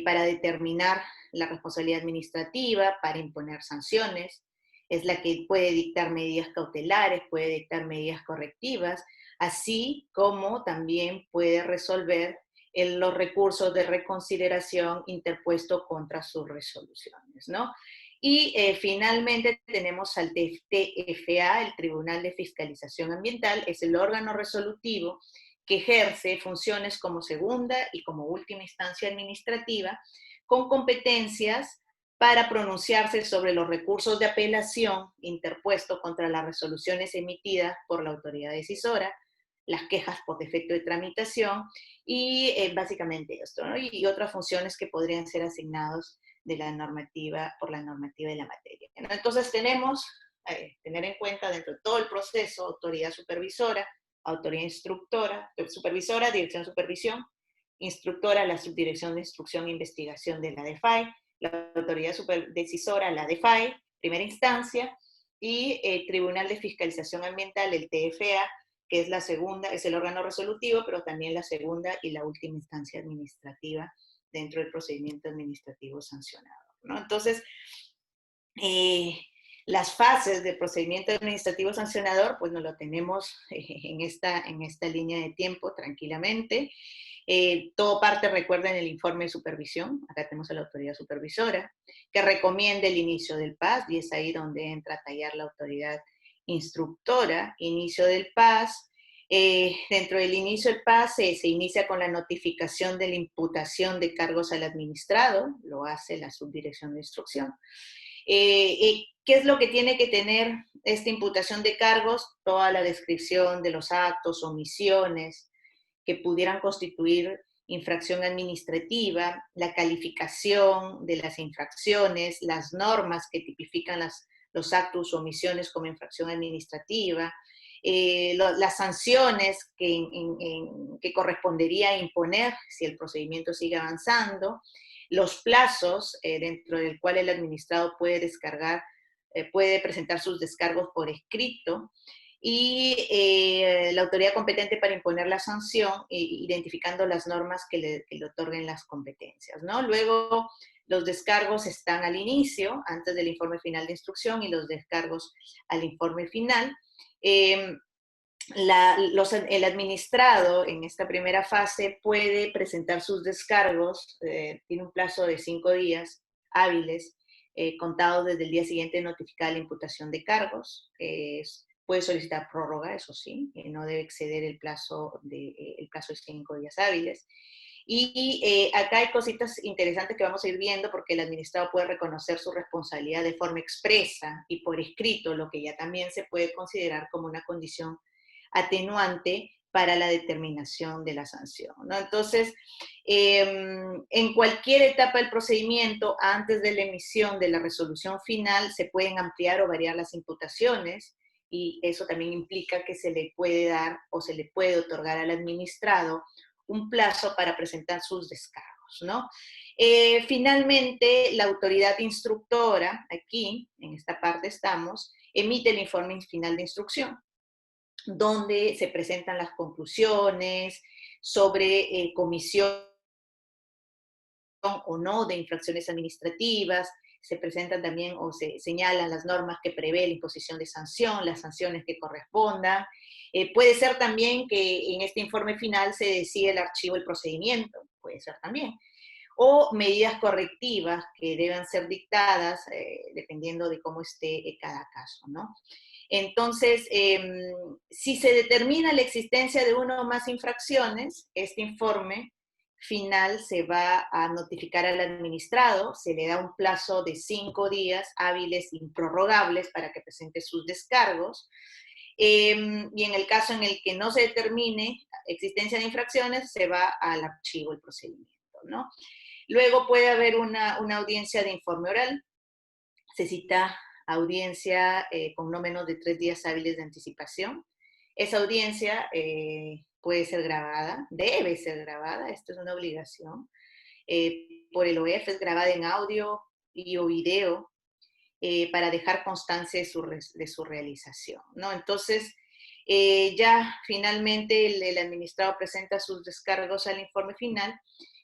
para determinar la responsabilidad administrativa, para imponer sanciones, es la que puede dictar medidas cautelares, puede dictar medidas correctivas, así como también puede resolver los recursos de reconsideración interpuestos contra sus resoluciones, ¿no? Y finalmente tenemos al TFA, el Tribunal de Fiscalización Ambiental, es el órgano resolutivo que ejerce funciones como segunda y como última instancia administrativa, con competencias para pronunciarse sobre los recursos de apelación interpuestos contra las resoluciones emitidas por la autoridad decisora, las quejas por defecto de tramitación y básicamente esto, ¿no? Y otras funciones que podrían ser asignados de la normativa, por la normativa de la materia, ¿no? Entonces tenemos, tener en cuenta dentro de todo el proceso, autoridad supervisora, autoridad instructora, supervisora, dirección de supervisión, instructora, la subdirección de instrucción e investigación de la DEFAI, la autoridad decisora, la DEFAI, primera instancia, y el Tribunal de Fiscalización Ambiental, el TFA, que es la segunda, es el órgano resolutivo, pero también la segunda y la última instancia administrativa dentro del procedimiento administrativo sancionado, ¿no? Entonces, las fases del procedimiento administrativo sancionador, pues no lo tenemos en esta línea de tiempo tranquilamente. Todo parte, recuerden, el informe de supervisión, acá tenemos a la autoridad supervisora, que recomienda el inicio del PAS, y es ahí donde entra a tallar la autoridad instructora, inicio del PAS. Dentro del inicio del PAS se inicia con la notificación de la imputación de cargos al administrado, lo hace la subdirección de instrucción. ¿Qué es lo que tiene que tener esta imputación de cargos? Toda la descripción de los actos, omisiones que pudieran constituir infracción administrativa, la calificación de las infracciones, las normas que tipifican los actos o omisiones como infracción administrativa, las sanciones que correspondería imponer si el procedimiento sigue avanzando, los plazos dentro del cual el administrado puede descargar, puede presentar sus descargos por escrito, y la autoridad competente para imponer la sanción, identificando las normas que le otorguen las competencias, ¿no? Luego, los descargos están al inicio, antes del informe final de instrucción, y los descargos al informe final. El administrado en esta primera fase puede presentar sus descargos, tiene un plazo de 5 días hábiles, contados desde el día siguiente de notificada la imputación de cargos. Puede solicitar prórroga, eso sí, no debe exceder el plazo de 5 días hábiles. Y acá hay cositas interesantes que vamos a ir viendo, porque el administrado puede reconocer su responsabilidad de forma expresa y por escrito, lo que ya también se puede considerar como una condición atenuante para la determinación de la sanción, ¿no? Entonces, en cualquier etapa del procedimiento, antes de la emisión de la resolución final, se pueden ampliar o variar las imputaciones, y eso también implica que se le puede dar o se le puede otorgar al administrado un plazo para presentar sus descargos, ¿no? Finalmente, la autoridad instructora, aquí, en esta parte estamos, emite el informe final de instrucción, donde se presentan las conclusiones sobre comisión o no de infracciones administrativas, se presentan también o se señalan las normas que prevé la imposición de sanción, las sanciones que correspondan. Puede ser también que en este informe final se decide el archivo del procedimiento, puede ser también. O medidas correctivas que deban ser dictadas dependiendo de cómo esté cada caso, ¿no? Entonces, si se determina la existencia de una o más infracciones, este informe final se va a notificar al administrado, se le da un plazo de 5 días hábiles improrrogables para que presente sus descargos, y en el caso en el que no se determine existencia de infracciones, se va al archivo del procedimiento, ¿no? Luego puede haber una audiencia de informe oral, se cita audiencia con no menos de 3 días hábiles de anticipación. Esa audiencia puede ser grabada, debe ser grabada, esto es una obligación, por el OEF, es grabada en audio y o video para dejar constancia de su realización, ¿no? Entonces, ya finalmente el administrado presenta sus descargos al informe final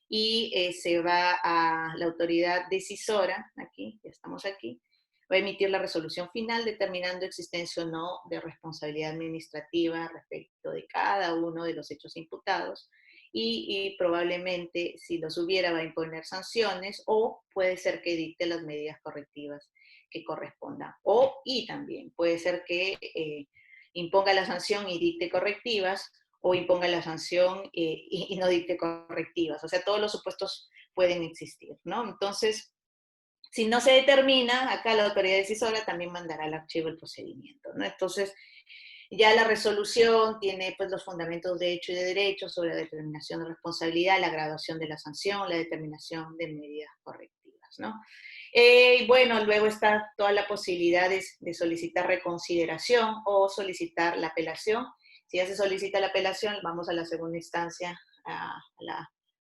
y se va a la autoridad decisora, aquí, ya estamos aquí, va a emitir la resolución final determinando existencia o no de responsabilidad administrativa respecto de cada uno de los hechos imputados, y probablemente, si los hubiera, va a imponer sanciones, o puede ser que dicte las medidas correctivas que correspondan. Y también puede ser que imponga la sanción y dicte correctivas, o imponga la sanción no dicte correctivas. O sea, todos los supuestos pueden existir, ¿no? Entonces, Si no se determina, acá la autoridad decisora también mandará al archivo el procedimiento, ¿no? Entonces, ya la resolución tiene pues los fundamentos de hecho y de derecho sobre la determinación de responsabilidad, la graduación de la sanción, la determinación de medidas correctivas, ¿no? Bueno, luego está toda la posibilidad de solicitar reconsideración o solicitar la apelación. Si ya se solicita la apelación, vamos a la segunda instancia,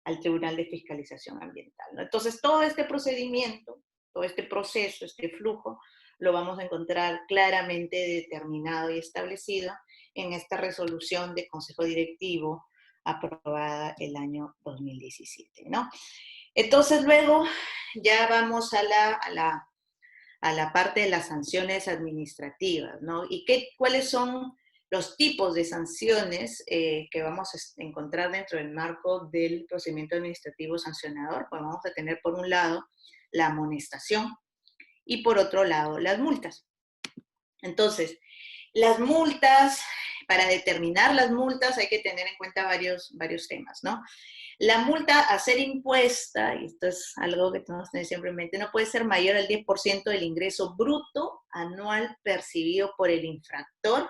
al Tribunal de Fiscalización Ambiental, ¿no? Entonces, todo este procedimiento, todo este proceso, este flujo, lo vamos a encontrar claramente determinado y establecido en esta resolución de Consejo Directivo aprobada el año 2017, ¿no? Entonces, luego ya vamos a la parte de las sanciones administrativas, ¿no? ¿Y cuáles son los tipos de sanciones que vamos a encontrar dentro del marco del procedimiento administrativo sancionador? Pues vamos a tener, por un lado, la amonestación y, por otro lado, las multas. Entonces, las multas, para determinar las multas hay que tener en cuenta varios temas, ¿no? La multa a ser impuesta, y esto es algo que tenemos que tener siempre en mente, no puede ser mayor al 10% del ingreso bruto anual percibido por el infractor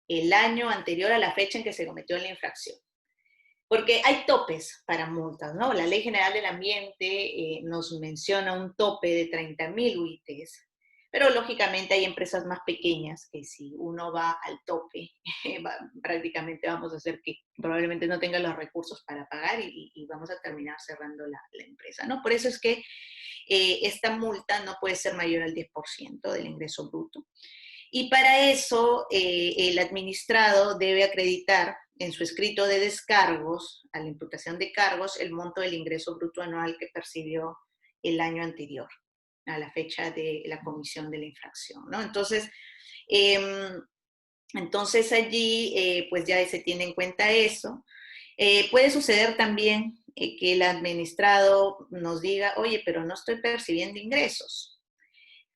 el año anterior a la fecha en que se cometió la infracción. Porque hay topes para multas, ¿no? La Ley General del Ambiente nos menciona un tope de 30.000 UITs, pero lógicamente hay empresas más pequeñas que si uno va al tope, prácticamente vamos a hacer que probablemente no tenga los recursos para pagar y vamos a terminar cerrando la empresa, ¿no? Por eso es que esta multa no puede ser mayor al 10% del ingreso bruto. Y para eso el administrado debe acreditar en su escrito de descargos, a la imputación de cargos, el monto del ingreso bruto anual que percibió el año anterior, a la fecha de la comisión de la infracción, ¿no? Entonces allí pues ya se tiene en cuenta eso. Puede suceder también que el administrado nos diga, oye, pero no estoy percibiendo ingresos.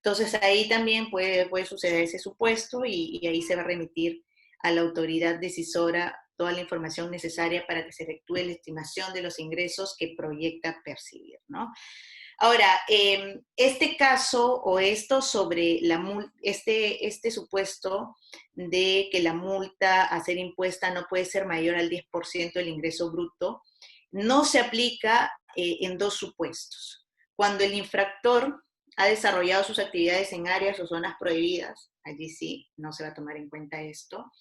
Entonces ahí también puede suceder ese supuesto y ahí se va a remitir a la autoridad decisora toda la información necesaria para que se efectúe la estimación de los ingresos que proyecta percibir, ¿no? Ahora, este caso o esto sobre este supuesto de que la multa a ser impuesta no puede ser mayor al 10% del ingreso bruto, no se aplica en dos supuestos. Cuando el infractor ha desarrollado sus actividades en áreas o zonas prohibidas, allí sí, no se va a tomar en cuenta esto,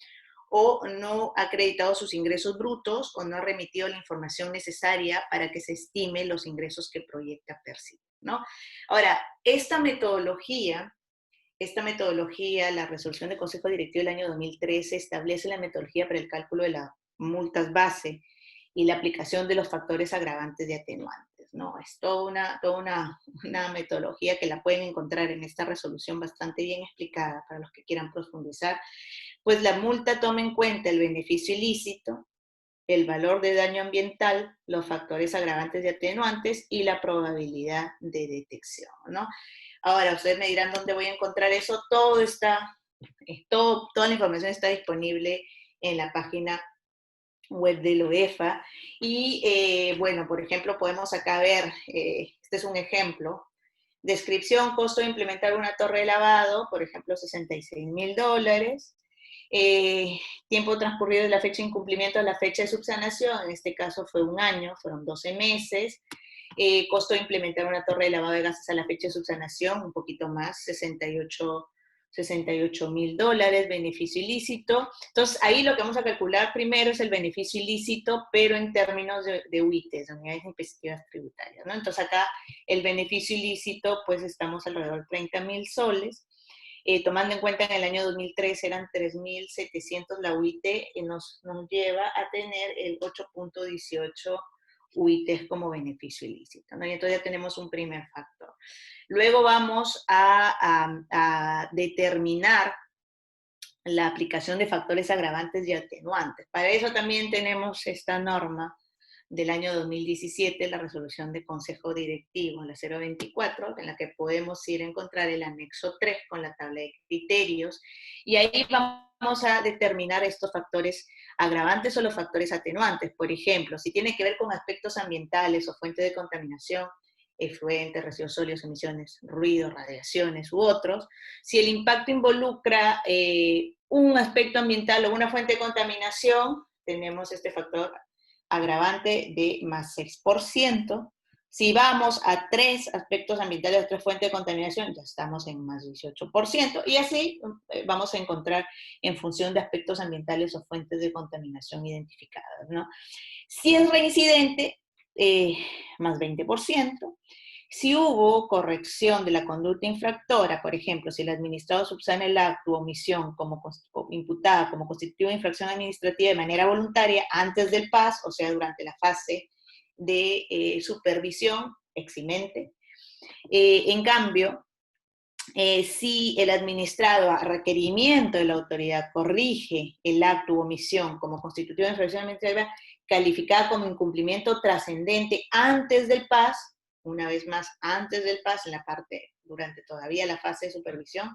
o no ha acreditado sus ingresos brutos o no ha remitido la información necesaria para que se estime los ingresos que proyecta percibir, ¿no? Ahora, esta metodología, la resolución del Consejo Directivo del año 2013 establece la metodología para el cálculo de las multas base y la aplicación de los factores agravantes y atenuantes, ¿no? Es toda una metodología que la pueden encontrar en esta resolución bastante bien explicada para los que quieran profundizar. Pues la multa toma en cuenta el beneficio ilícito, el valor de daño ambiental, los factores agravantes y atenuantes y la probabilidad de detección, ¿no? Ahora, ustedes me dirán dónde voy a encontrar eso. Toda la información está disponible en la página web de la OEFA. Y, bueno, por ejemplo, podemos acá ver, este es un ejemplo, descripción, costo de implementar una torre de lavado, por ejemplo, $66.000. Tiempo transcurrido de la fecha de incumplimiento a la fecha de subsanación, en este caso fue un año, fueron 12 meses. Costo de implementar una torre de lavado de gases a la fecha de subsanación, un poquito más, $68.000, beneficio ilícito. Entonces, ahí lo que vamos a calcular primero es el beneficio ilícito, pero en términos de UITs, unidades impositivas tributarias, ¿no? Entonces, acá el beneficio ilícito, pues estamos alrededor de 30.000 soles. Tomando en cuenta en el año 2013 eran 3.700 la UIT, nos lleva a tener el 8.18 UITs como beneficio ilícito, ¿no? Y entonces ya tenemos un primer factor. Luego vamos a determinar la aplicación de factores agravantes y atenuantes. Para eso también tenemos esta norma del año 2017, la resolución de Consejo Directivo, la 024, en la que podemos ir a encontrar el anexo 3 con la tabla de criterios, y ahí vamos a determinar estos factores agravantes o los factores atenuantes. Por ejemplo, si tiene que ver con aspectos ambientales o fuentes de contaminación, efluentes, residuos sólidos, emisiones, ruidos, radiaciones u otros. Si el impacto involucra un aspecto ambiental o una fuente de contaminación, tenemos este factor agravante de más 6%. Si vamos a 3 aspectos ambientales, a 3 fuentes de contaminación, ya estamos en más 18%. Y así vamos a encontrar en función de aspectos ambientales o fuentes de contaminación identificadas, ¿no? Si es reincidente, más 20%. Si hubo corrección de la conducta infractora, por ejemplo, si el administrado subsana el acto o omisión como imputada como constitutiva de infracción administrativa de manera voluntaria antes del PAS, o sea, durante la fase de supervisión, eximente. En cambio, si el administrado a requerimiento de la autoridad corrige el acto u omisión como constitutivo de infracción administrativa calificada como incumplimiento trascendente antes del PAS, una vez más antes del PAS, en la parte, durante todavía la fase de supervisión,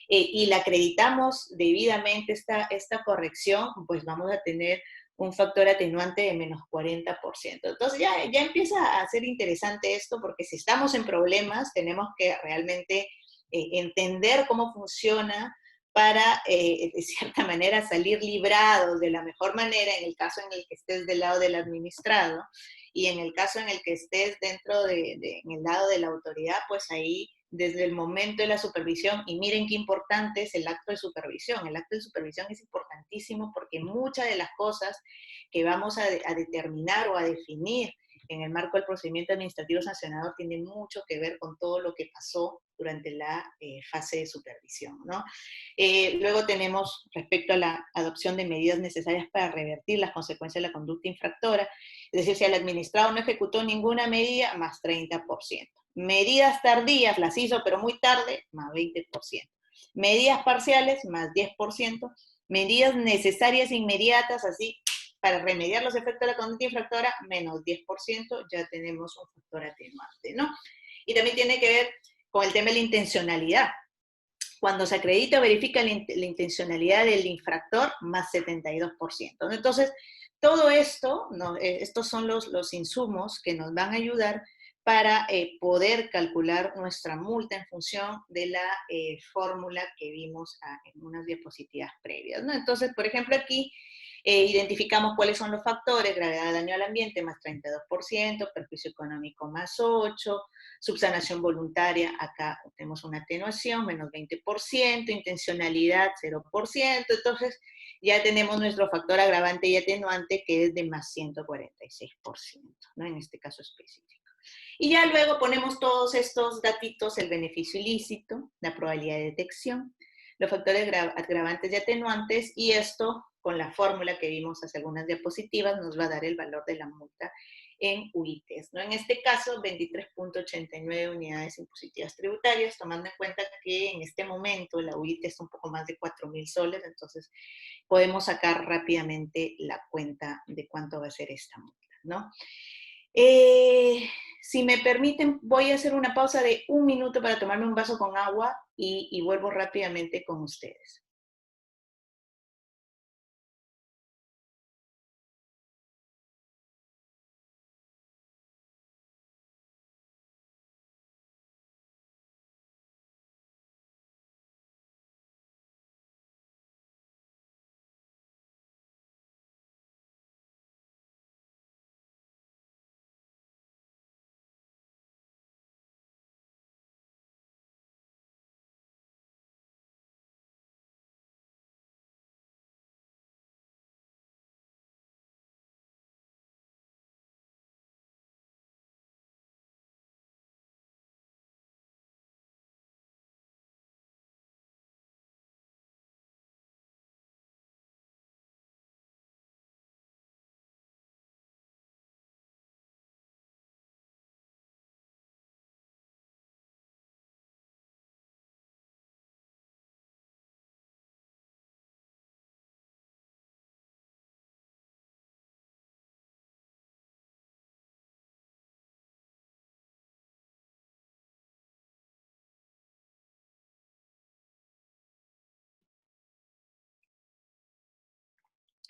y la acreditamos debidamente esta corrección, pues vamos a tener un factor atenuante de menos 40%. Entonces ya empieza a ser interesante esto, porque si estamos en problemas, tenemos que realmente entender cómo funciona para, de cierta manera, salir librados de la mejor manera en el caso en el que estés del lado del administrado y en el caso en el que estés dentro en el lado de la autoridad, pues ahí desde el momento de la supervisión, y miren qué importante es el acto de supervisión. El acto de supervisión es importantísimo porque muchas de las cosas que vamos a determinar o a definir en el marco del procedimiento administrativo sancionador tiene mucho que ver con todo lo que pasó durante la fase de supervisión, ¿no? Luego tenemos respecto a la adopción de medidas necesarias para revertir las consecuencias de la conducta infractora, es decir, si el administrado no ejecutó ninguna medida, más 30%. Medidas tardías, las hizo pero muy tarde, más 20%. Medidas parciales, más 10%. Medidas necesarias e inmediatas, así para remediar los efectos de la conducta infractora, menos 10%, ya tenemos un factor atenuante, ¿no? Y también tiene que ver con el tema de la intencionalidad. Cuando se acredita o verifica la intencionalidad del infractor, más 72%, ¿no? Entonces, todo esto, ¿no? Estos son los insumos que nos van a ayudar para poder calcular nuestra multa en función de la fórmula que vimos en unas diapositivas previas, ¿no? Entonces, por ejemplo, aquí identificamos cuáles son los factores: gravedad de daño al ambiente, más 32%, perjuicio económico, más 8%, subsanación voluntaria, acá tenemos una atenuación, menos 20%, intencionalidad, 0%, entonces ya tenemos nuestro factor agravante y atenuante que es de más 146%, ¿no? En este caso específico. Y ya luego ponemos todos estos datitos: el beneficio ilícito, la probabilidad de detección, los factores agravantes y atenuantes, y esto con la fórmula que vimos hace algunas diapositivas nos va a dar el valor de la multa en UITs, ¿no? En este caso, 23.89 unidades impositivas tributarias, tomando en cuenta que en este momento la UIT es un poco más de 4.000 soles, entonces podemos sacar rápidamente la cuenta de cuánto va a ser esta multa, ¿no? Si me permiten, voy a hacer una pausa de 1 minuto para tomarme un vaso con agua y vuelvo rápidamente con ustedes.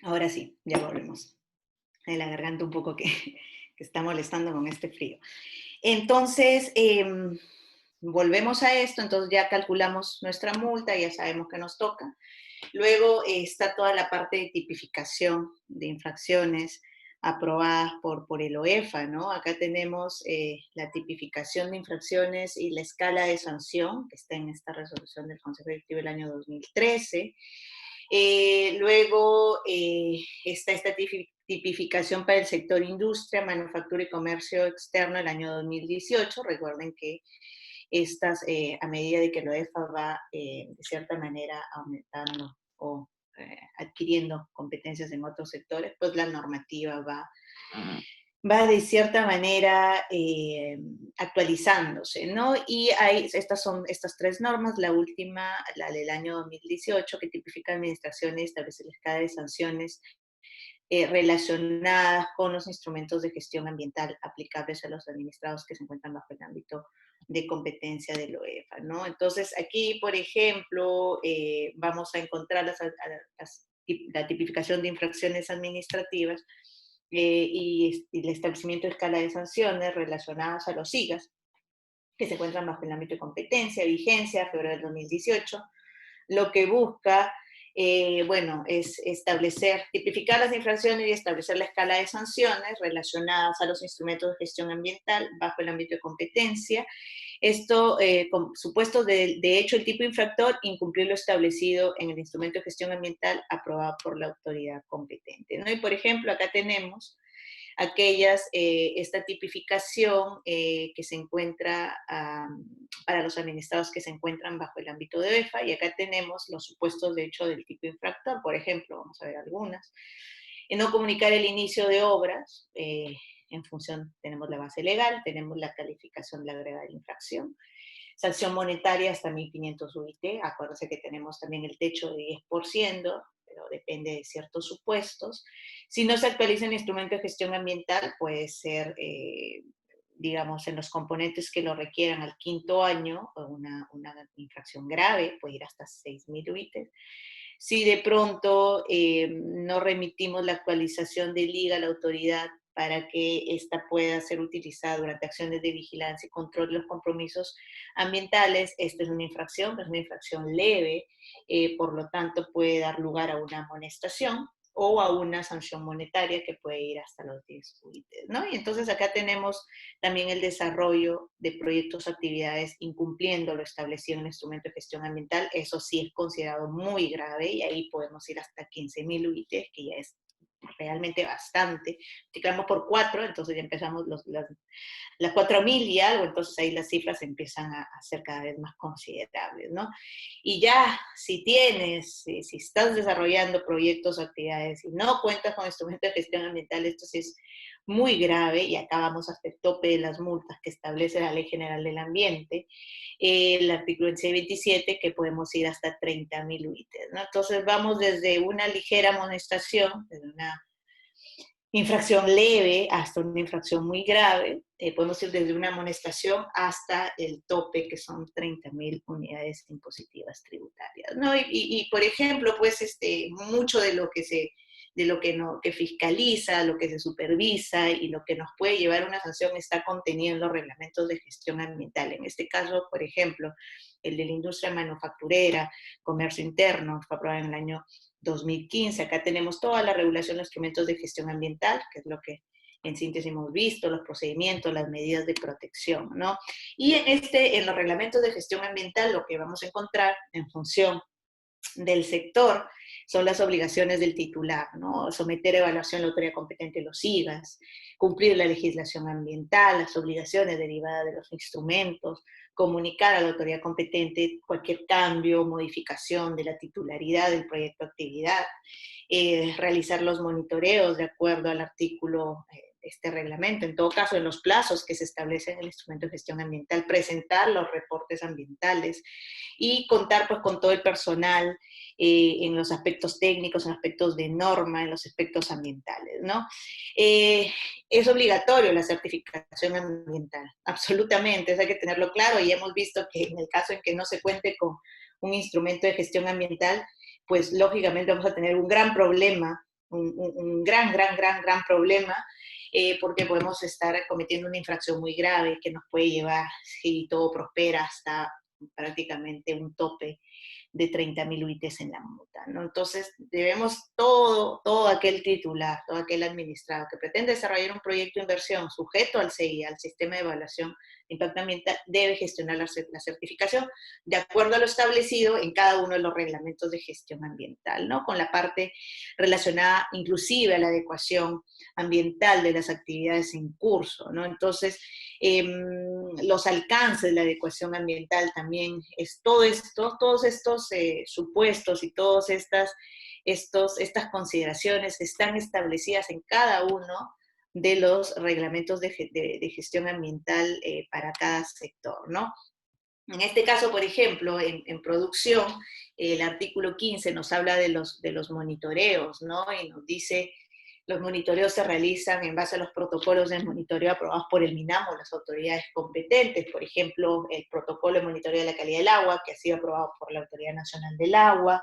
Ahora sí, ya volvemos. La garganta un poco que está molestando con este frío. Entonces, volvemos a esto, entonces ya calculamos nuestra multa, ya sabemos que nos toca. Luego está toda la parte de tipificación de infracciones aprobadas por el OEFA, ¿no? Acá tenemos la tipificación de infracciones y la escala de sanción, que está en esta resolución del Consejo Directivo del año 2013. Luego está esta tipificación para el sector industria, manufactura y comercio externo el año 2018. Recuerden que estas, a medida de que la OEFA va de cierta manera aumentando o adquiriendo competencias en otros sectores, pues la normativa va de cierta manera actualizándose, ¿no? Y estas son estas tres normas, la última, la del año 2018, que tipifica administraciones y establece la escala de sanciones relacionadas con los instrumentos de gestión ambiental aplicables a los administrados que se encuentran bajo el ámbito de competencia del OEFA, ¿no? Entonces, aquí, por ejemplo, vamos a encontrar la tipificación de infracciones administrativas y el establecimiento de escala de sanciones relacionadas a los SIGAS, que se encuentran bajo el ámbito de competencia, vigencia, febrero del 2018, lo que busca, bueno, es tipificar las infracciones y establecer la escala de sanciones relacionadas a los instrumentos de gestión ambiental bajo el ámbito de competencia. Esto, con supuestos de hecho, el tipo infractor incumplir lo establecido en el instrumento de gestión ambiental aprobado por la autoridad competente, ¿no? Y, por ejemplo, acá tenemos esta tipificación que se encuentra para los administrados que se encuentran bajo el ámbito de OEFA, y acá tenemos los supuestos de hecho del tipo infractor. Por ejemplo, vamos a ver algunas. No comunicar el inicio de obras, en función, tenemos la base legal, tenemos la calificación de la gravedad de la infracción, sanción monetaria hasta 1.500 UIT, acuérdense que tenemos también el techo de 10%, pero depende de ciertos supuestos. Si no se actualiza el instrumento de gestión ambiental, puede ser, digamos, en los componentes que lo requieran al quinto año, una infracción grave, puede ir hasta 6.000 UIT. Si de pronto no remitimos la actualización de liga a la autoridad para que ésta pueda ser utilizada durante acciones de vigilancia y control de los compromisos ambientales, esta es una infracción, pero es una infracción leve, por lo tanto puede dar lugar a una amonestación o a una sanción monetaria que puede ir hasta los 10 UITs, ¿no? Y entonces acá tenemos también el desarrollo de proyectos o actividades incumpliendo lo establecido en el instrumento de gestión ambiental. Eso sí es considerado muy grave y ahí podemos ir hasta 15.000 UITs, que ya es realmente bastante. Multiplicamos por 4, entonces ya empezamos las 4.000 y algo, entonces ahí las cifras empiezan a ser cada vez más considerables, ¿no? Y ya, si estás desarrollando proyectos o actividades y no cuentas con instrumentos de gestión ambiental, esto sí es muy grave, y acá vamos hasta el tope de las multas que establece la Ley General del Ambiente, el artículo 27, que podemos ir hasta 30.000 UITs, ¿no? Entonces vamos desde una ligera amonestación, desde una infracción leve hasta una infracción muy grave, podemos ir desde una amonestación hasta el tope, que son 30.000 unidades impositivas tributarias, ¿no? Y por ejemplo, pues mucho de lo que fiscaliza, lo que se supervisa y lo que nos puede llevar a una sanción está contenido en los reglamentos de gestión ambiental. En este caso, por ejemplo, el de la industria manufacturera, comercio interno, fue aprobado en el año 2015. Acá tenemos toda la regulación de instrumentos de gestión ambiental, que es lo que en síntesis hemos visto, los procedimientos, las medidas de protección, ¿no? Y en los reglamentos de gestión ambiental lo que vamos a encontrar en función del sector son las obligaciones del titular, ¿no? Someter a evaluación a la autoridad competente los SIGAS, cumplir la legislación ambiental, las obligaciones derivadas de los instrumentos, comunicar a la autoridad competente cualquier cambio, modificación de la titularidad del proyecto de actividad, realizar los monitoreos de acuerdo al artículo de este reglamento, en todo caso en los plazos que se establecen en el instrumento de gestión ambiental, presentar los reportes ambientales y contar pues con todo el personal en los aspectos técnicos, en aspectos de norma, en los aspectos ambientales, ¿no? Es obligatorio la certificación ambiental, absolutamente, eso hay que tenerlo claro, y hemos visto que en el caso en que no se cuente con un instrumento de gestión ambiental, pues lógicamente vamos a tener un gran problema, un gran problema, porque podemos estar cometiendo una infracción muy grave que nos puede llevar, si todo prospera, hasta prácticamente un tope de 30.000 UITs en la multa, ¿no? Entonces, debemos todo aquel titular, todo aquel administrado que pretende desarrollar un proyecto de inversión sujeto al CI, al Sistema de Evaluación de Impacto Ambiental, debe gestionar la certificación de acuerdo a lo establecido en cada uno de los reglamentos de gestión ambiental, ¿no? Con la parte relacionada inclusive a la adecuación ambiental de las actividades en curso, ¿no? Entonces, los alcances de la adecuación ambiental también es todo esto, todos estos supuestos y todas estas consideraciones están establecidas en cada uno de los reglamentos de gestión ambiental para cada sector, ¿no? En este caso, por ejemplo, en producción, el artículo 15 nos habla de los monitoreos, ¿no? Y nos dice, los monitoreos se realizan en base a los protocolos de monitoreo aprobados por el MINAM o las autoridades competentes. Por ejemplo, el protocolo de monitoreo de la calidad del agua, que ha sido aprobado por la Autoridad Nacional del Agua,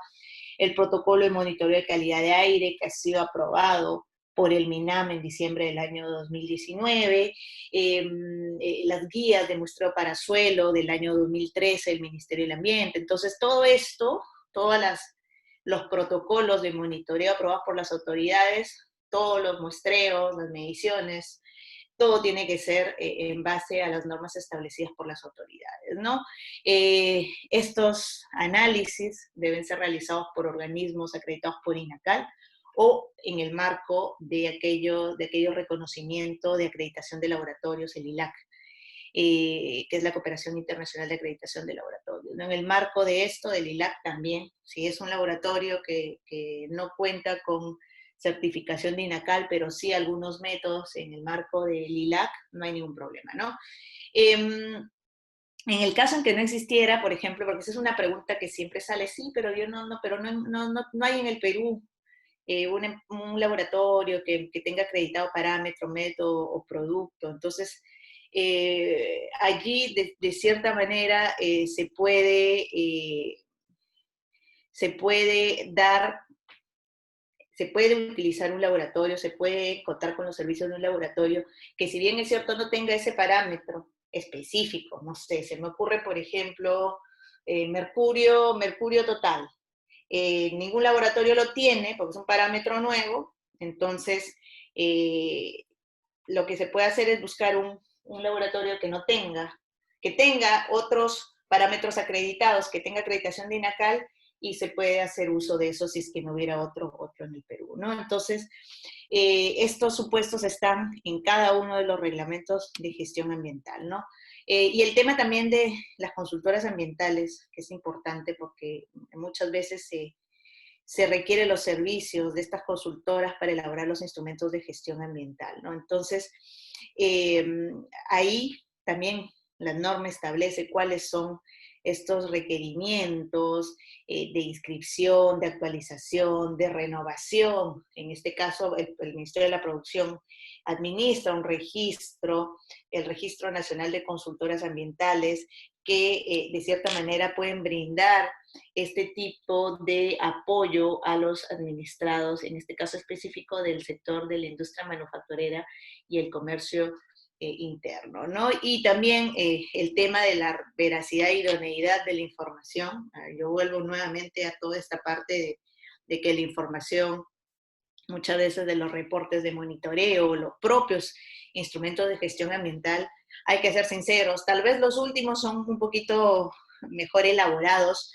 el protocolo de monitoreo de calidad de aire, que ha sido aprobado por el MINAM en diciembre del año 2019, las guías de muestreo para suelo del año 2013 del Ministerio del Ambiente. Entonces, todo esto, los protocolos de monitoreo aprobados por las autoridades, todos los muestreos, las mediciones, todo tiene que ser en base a las normas establecidas por las autoridades, ¿no? Estos análisis deben ser realizados por organismos acreditados por INACAL o en el marco de aquellos reconocimientos de acreditación de laboratorios, el ILAC, que es la Cooperación Internacional de Acreditación de Laboratorios, ¿no? En el marco de esto, del ILAC también, si es un laboratorio que no cuenta con certificación de INACAL, pero sí algunos métodos en el marco del ILAC, no hay ningún problema, ¿no? En el caso en que no existiera, por ejemplo, porque esa es una pregunta que siempre sale, sí, pero no hay en el Perú un laboratorio que tenga acreditado parámetro, método o producto. Entonces, allí, de cierta manera, se puede utilizar un laboratorio, se puede contar con los servicios de un laboratorio que, si bien es cierto, no tenga ese parámetro específico, no sé, se me ocurre, por ejemplo, mercurio total. Ningún laboratorio lo tiene porque es un parámetro nuevo, entonces lo que se puede hacer es buscar un laboratorio que tenga otros parámetros acreditados, que tenga acreditación de INACAL, y se puede hacer uso de eso si es que no hubiera otro en el Perú, ¿no? Entonces, estos supuestos están en cada uno de los reglamentos de gestión ambiental, ¿no? Y el tema también de las consultoras ambientales, que es importante porque muchas veces se requieren los servicios de estas consultoras para elaborar los instrumentos de gestión ambiental, ¿no? Entonces, ahí también la norma establece cuáles son estos requerimientos de inscripción, de actualización, de renovación. En este caso, el Ministerio de la Producción administra un registro, el Registro Nacional de Consultoras Ambientales, que de cierta manera pueden brindar este tipo de apoyo a los administrados, en este caso específico del sector de la industria manufacturera y el comercio interno, ¿no? Y también el tema de la veracidad e idoneidad de la información. Yo vuelvo nuevamente a toda esta parte de que la información, muchas veces de los reportes de monitoreo, los propios instrumentos de gestión ambiental, hay que ser sinceros, tal vez los últimos son un poquito mejor elaborados,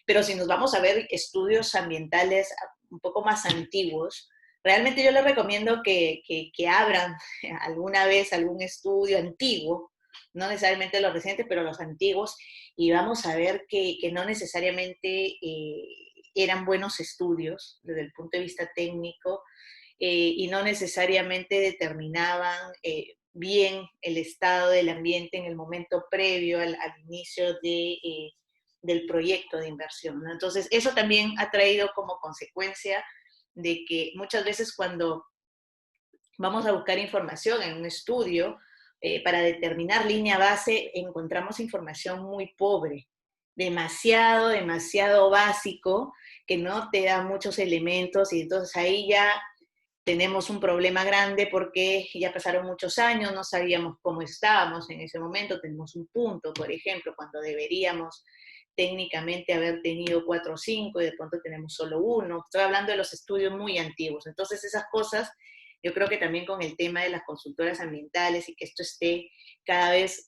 pero si nos vamos a ver estudios ambientales un poco más antiguos, realmente yo les recomiendo que abran alguna vez algún estudio antiguo, no necesariamente los recientes, pero los antiguos, y vamos a ver que no necesariamente eran buenos estudios desde el punto de vista técnico, y no necesariamente determinaban bien el estado del ambiente en el momento previo al inicio del proyecto de inversión, ¿no? Entonces, eso también ha traído como consecuencia de que muchas veces cuando vamos a buscar información en un estudio, para determinar línea base, encontramos información muy pobre, demasiado básico, que no te da muchos elementos, y entonces ahí ya tenemos un problema grande porque ya pasaron muchos años, no sabíamos cómo estábamos en ese momento, tenemos un punto, por ejemplo, cuando deberíamos técnicamente haber tenido 4 o 5 y de pronto tenemos solo uno. Estoy hablando de los estudios muy antiguos. Entonces esas cosas, yo creo que también con el tema de las consultoras ambientales y que esto esté cada vez,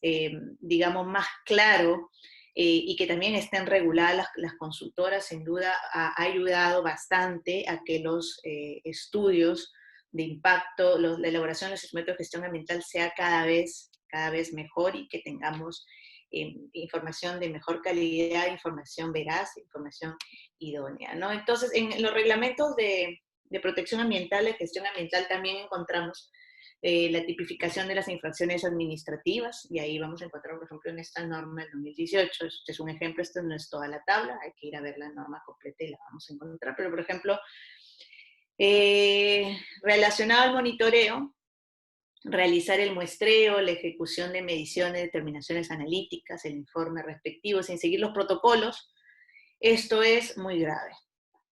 digamos, más claro, y que también estén reguladas las consultoras, sin duda ha ayudado bastante a que los estudios de impacto, la elaboración de los instrumentos de gestión ambiental sea cada vez mejor y que tengamos información de mejor calidad, información veraz, información idónea, ¿no? Entonces, en los reglamentos de protección ambiental, de gestión ambiental, también encontramos la tipificación de las infracciones administrativas, y ahí vamos a encontrar, por ejemplo, en esta norma del 2018, este es un ejemplo, esto no es toda la tabla, hay que ir a ver la norma completa y la vamos a encontrar, pero por ejemplo, relacionado al monitoreo, realizar el muestreo, la ejecución de mediciones, determinaciones analíticas, el informe respectivo, sin seguir los protocolos, esto es muy grave,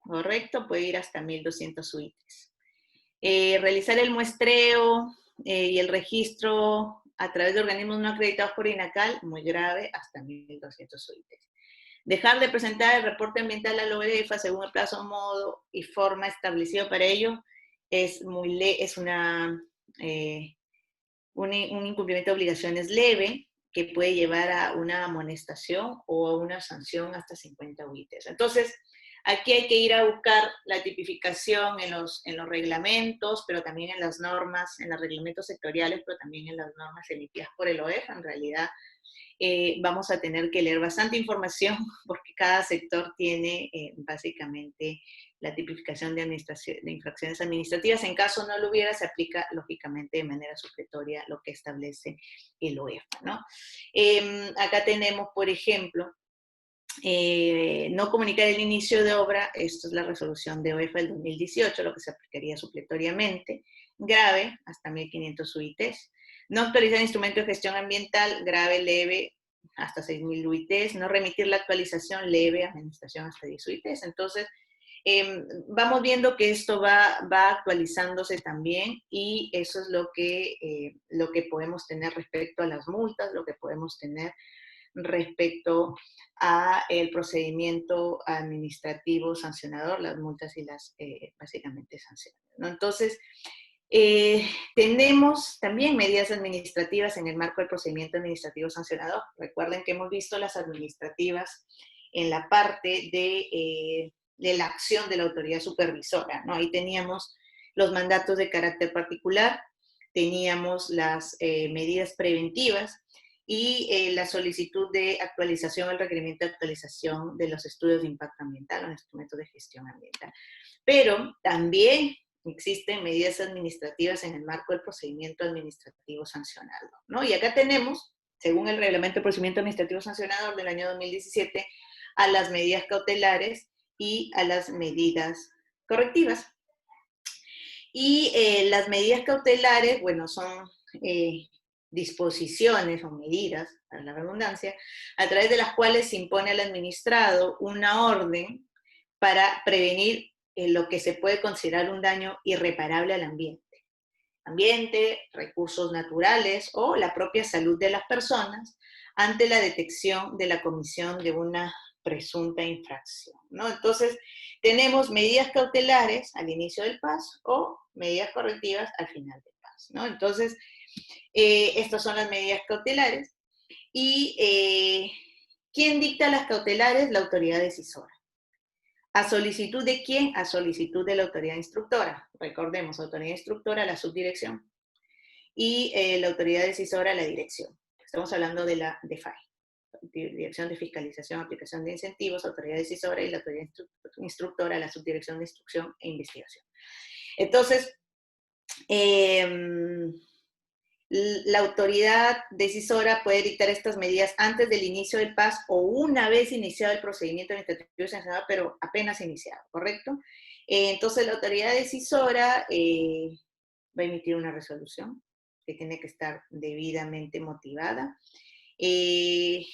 ¿correcto? Puede ir hasta 1.200 UITs. Realizar el muestreo y el registro a través de organismos no acreditados por INACAL, muy grave, hasta 1.200 UITs. Dejar de presentar el reporte ambiental a la OEDEFA según el plazo, modo y forma establecido para ello es un incumplimiento de obligaciones leve que puede llevar a una amonestación o a una sanción hasta 50 UITs. Entonces, aquí hay que ir a buscar la tipificación en los reglamentos, pero también en las normas, en los reglamentos sectoriales, pero también en las normas emitidas por el OEF. En realidad, vamos a tener que leer bastante información porque cada sector tiene básicamente la tipificación de infracciones administrativas. En caso no lo hubiera, se aplica lógicamente de manera supletoria lo que establece el OEFA, ¿no? Acá tenemos, por ejemplo, no comunicar el inicio de obra, esto es la resolución de OEFA del 2018, lo que se aplicaría supletoriamente, grave, hasta 1.500 UITs. No actualizar instrumento de gestión ambiental, grave, leve, hasta 6.000 UITs. No remitir la actualización, leve, administración hasta 10 UITs. Entonces, vamos viendo que esto va actualizándose también y eso es lo que podemos tener respecto a las multas, lo que podemos tener respecto a el procedimiento administrativo sancionador, las multas y las básicamente sanciones, ¿no? Entonces, tenemos también medidas administrativas en el marco del procedimiento administrativo sancionador. Recuerden que hemos visto las administrativas en la parte de la acción de la autoridad supervisora, ¿no? Ahí teníamos los mandatos de carácter particular, teníamos las medidas preventivas y la solicitud de actualización, el requerimiento de actualización de los estudios de impacto ambiental, los instrumentos de gestión ambiental. Pero también existen medidas administrativas en el marco del procedimiento administrativo sancionado, ¿no? Y acá tenemos, según el reglamento de procedimiento administrativo sancionador del año 2017, a las medidas cautelares y a las medidas correctivas. Y las medidas cautelares, bueno, son disposiciones o medidas, para la redundancia, a través de las cuales se impone al administrado una orden para prevenir lo que se puede considerar un daño irreparable al ambiente, recursos naturales o la propia salud de las personas ante la detección de la comisión de una presunta infracción, ¿no? Entonces, tenemos medidas cautelares al inicio del PAS o medidas correctivas al final del PAS, ¿no? Entonces, estas son las medidas cautelares y ¿quién dicta las cautelares? La autoridad decisora. ¿A solicitud de quién? A solicitud de la autoridad instructora. Recordemos, autoridad instructora, la subdirección, y la autoridad decisora, la dirección. Estamos hablando de la DEFAI, Dirección de Fiscalización, Aplicación de Incentivos, autoridad decisora, y la autoridad instructora, la subdirección de Instrucción e Investigación. Entonces, la autoridad decisora puede dictar estas medidas antes del inicio del PAS o una vez iniciado el procedimiento administrativo sancionador, pero apenas iniciado, ¿correcto? Entonces, la autoridad decisora va a emitir una resolución que tiene que estar debidamente motivada y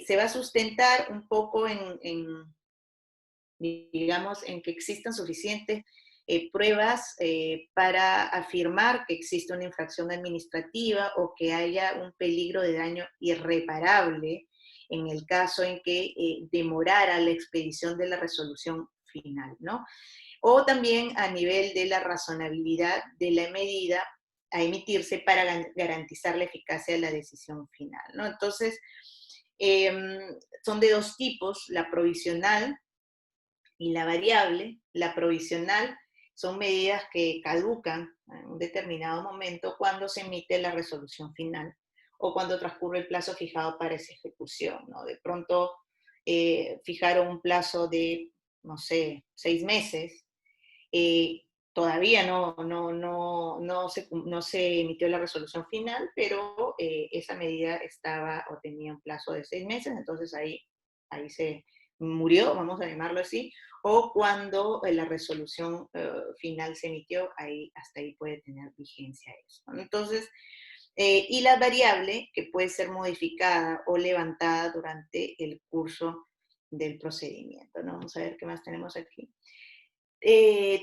se va a sustentar un poco digamos, en que existan suficientes pruebas para afirmar que existe una infracción administrativa o que haya un peligro de daño irreparable en el caso en que demorara la expedición de la resolución final, ¿no? O también a nivel de la razonabilidad de la medida a emitirse para garantizar la eficacia de la decisión final, ¿no? Entonces, son de dos tipos, la provisional y la variable. La provisional son medidas que caducan en un determinado momento cuando se emite la resolución final o cuando transcurre el plazo fijado para esa ejecución, ¿no? De pronto fijaron un plazo de, no sé, 6 meses, eh, todavía no se emitió la resolución final, pero esa medida estaba o tenía un plazo de 6 meses, entonces ahí se murió, vamos a llamarlo así, o cuando la resolución final se emitió, hasta ahí puede tener vigencia eso, ¿no? Entonces, y la variable que puede ser modificada o levantada durante el curso del procedimiento, ¿no? Vamos a ver qué más tenemos aquí.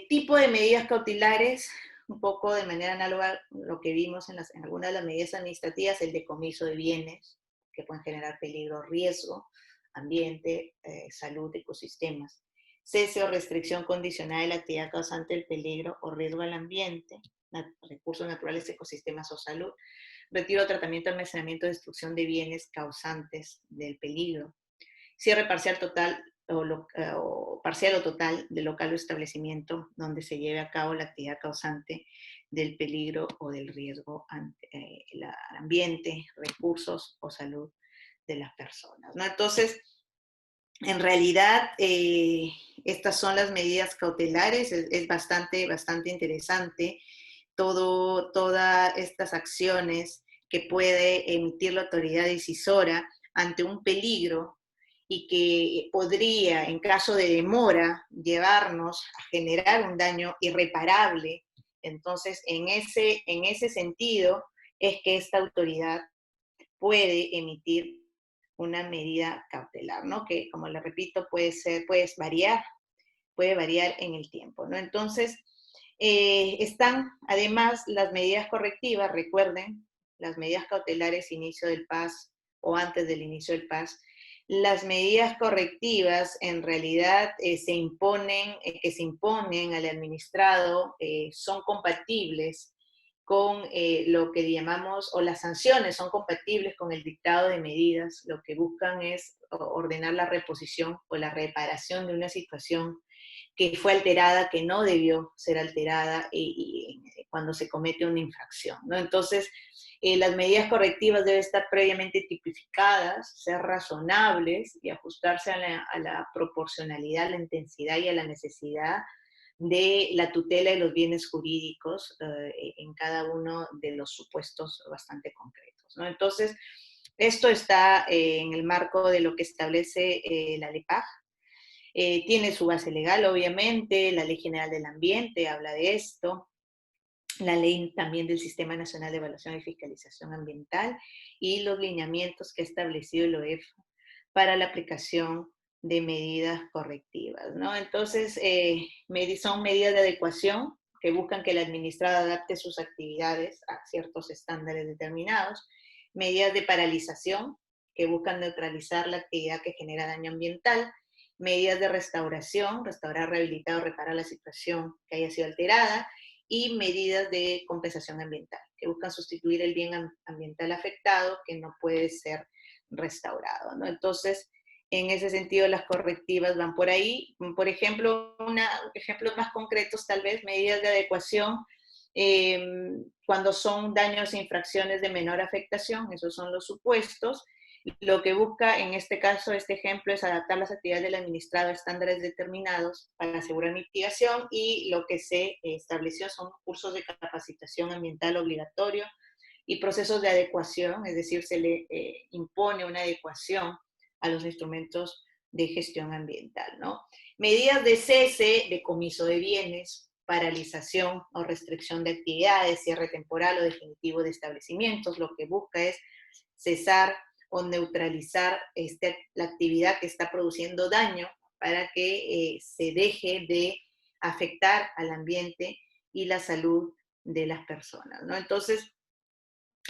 Tipo de medidas cautelares, un poco de manera análoga a lo que vimos en algunas de las medidas administrativas, el decomiso de bienes que pueden generar peligro o riesgo, ambiente, salud, ecosistemas. Cese o restricción condicionada de la actividad causante del peligro o riesgo al ambiente, recursos naturales, ecosistemas o salud. Retiro, tratamiento, almacenamiento, destrucción de bienes causantes del peligro. Cierre parcial total o parcial o total del local o establecimiento donde se lleve a cabo la actividad causante del peligro o del riesgo ante el ambiente, recursos o salud de las personas, ¿no? Entonces, en realidad, estas son las medidas cautelares, es bastante interesante todas estas acciones que puede emitir la autoridad decisora ante un peligro y que podría, en caso de demora, llevarnos a generar un daño irreparable. Entonces, en ese sentido, es que esta autoridad puede emitir una medida cautelar, ¿no? Que, como le repito, puede variar en el tiempo, ¿no? Entonces, están además las medidas correctivas, recuerden, las medidas cautelares, inicio del PAS o antes del inicio del PAS. Las medidas correctivas en realidad que se imponen al administrado son compatibles con lo que llamamos, o las sanciones son compatibles con el dictado de medidas. Lo que buscan es ordenar la reposición o la reparación de una situación que fue alterada, que no debió ser alterada cuando se comete una infracción, ¿no? Entonces, las medidas correctivas deben estar previamente tipificadas, ser razonables y ajustarse a la proporcionalidad, a la intensidad y a la necesidad de la tutela de los bienes jurídicos en cada uno de los supuestos bastante concretos, ¿no? Entonces, esto está en el marco de lo que establece la LEPAJ. Tiene su base legal, obviamente, la Ley General del Ambiente habla de esto, la ley también del Sistema Nacional de Evaluación y Fiscalización Ambiental y los lineamientos que ha establecido el OEF para la aplicación de medidas correctivas, ¿no? Entonces, son medidas de adecuación que buscan que el administrado adapte sus actividades a ciertos estándares determinados, medidas de paralización que buscan neutralizar la actividad que genera daño ambiental, medidas de restauración, restaurar, rehabilitar o reparar la situación que haya sido alterada, y medidas de compensación ambiental, que buscan sustituir el bien ambiental afectado que no puede ser restaurado, ¿no? Entonces, en ese sentido, las correctivas van por ahí. Por ejemplo, ejemplos más concretos, tal vez, medidas de adecuación, cuando son daños e infracciones de menor afectación, esos son los supuestos. Lo que busca en este caso, este ejemplo, es adaptar las actividades del administrado a estándares determinados para asegurar mitigación, y lo que se estableció son cursos de capacitación ambiental obligatorio y procesos de adecuación, es decir, se le impone una adecuación a los instrumentos de gestión ambiental, ¿no? Medidas de cese, decomiso de bienes, paralización o restricción de actividades, cierre temporal o definitivo de establecimientos. Lo que busca es cesar o neutralizar la actividad que está produciendo daño para que se deje de afectar al ambiente y la salud de las personas, ¿no? Entonces,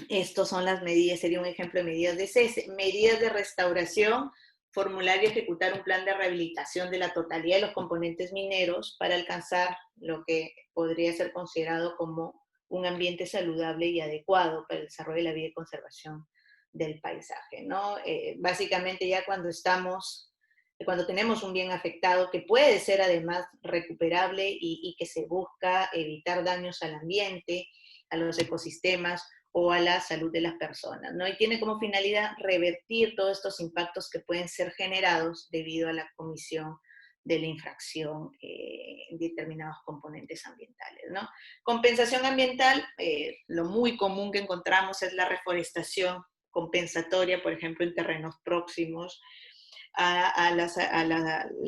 estos son las medidas, sería un ejemplo de medidas de cese. Medidas de restauración: formular y ejecutar un plan de rehabilitación de la totalidad de los componentes mineros para alcanzar lo que podría ser considerado como un ambiente saludable y adecuado para el desarrollo de la vida y conservación del paisaje, ¿no? Básicamente ya cuando tenemos un bien afectado que puede ser además recuperable y que se busca evitar daños al ambiente, a los ecosistemas o a la salud de las personas, ¿no? Y tiene como finalidad revertir todos estos impactos que pueden ser generados debido a la comisión de la infracción en determinados componentes ambientales, ¿no? Compensación ambiental: lo muy común que encontramos es la reforestación compensatoria, por ejemplo, en terrenos próximos al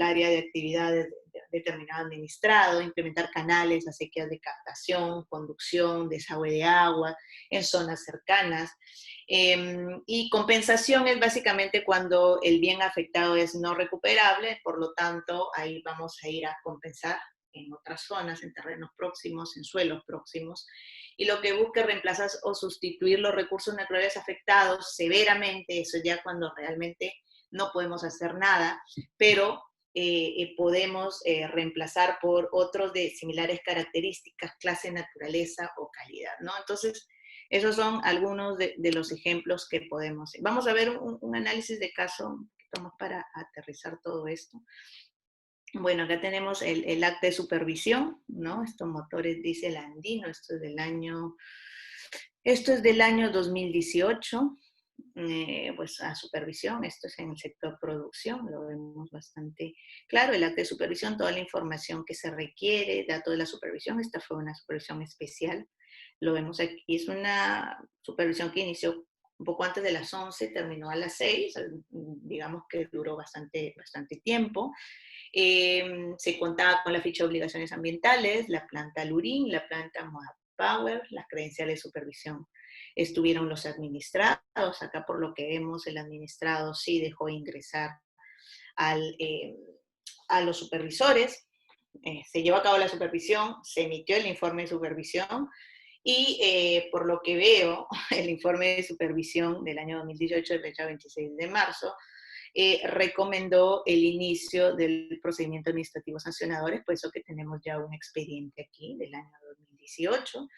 área de actividades determinado administrado, implementar canales, acequias de captación, conducción, desagüe de agua en zonas cercanas. Y compensación es básicamente cuando el bien afectado es no recuperable, por lo tanto, ahí vamos a ir a compensar en otras zonas, en terrenos próximos, en suelos próximos, y lo que busca es reemplazar o sustituir los recursos naturales afectados severamente. Eso ya cuando realmente no podemos hacer nada, pero podemos reemplazar por otros de similares características, clase, naturaleza o calidad, ¿no? Entonces, esos son algunos de los ejemplos que podemos. Vamos a ver un análisis de caso para aterrizar todo esto. Bueno, acá tenemos el acta de supervisión, ¿no? Estos motores diésel andino, esto es del año 2018. Pues a supervisión, esto es en el sector producción, lo vemos bastante claro, el acta de supervisión, toda la información que se requiere, datos de la supervisión. Esta fue una supervisión especial, lo vemos aquí, es una supervisión que inició un poco antes de las 11, terminó a las 6, digamos que duró bastante tiempo. Se contaba con la ficha de obligaciones ambientales, la planta Lurín, la planta Moab Power, las credenciales de supervisión estuvieron los administrados. Acá por lo que vemos, el administrado sí dejó ingresar a los supervisores. Se llevó a cabo la supervisión, se emitió el informe de supervisión y por lo que veo, el informe de supervisión del año 2018, de fecha 26 de marzo, recomendó el inicio del procedimiento administrativo sancionadores, por eso que tenemos ya un expediente aquí del año 2018.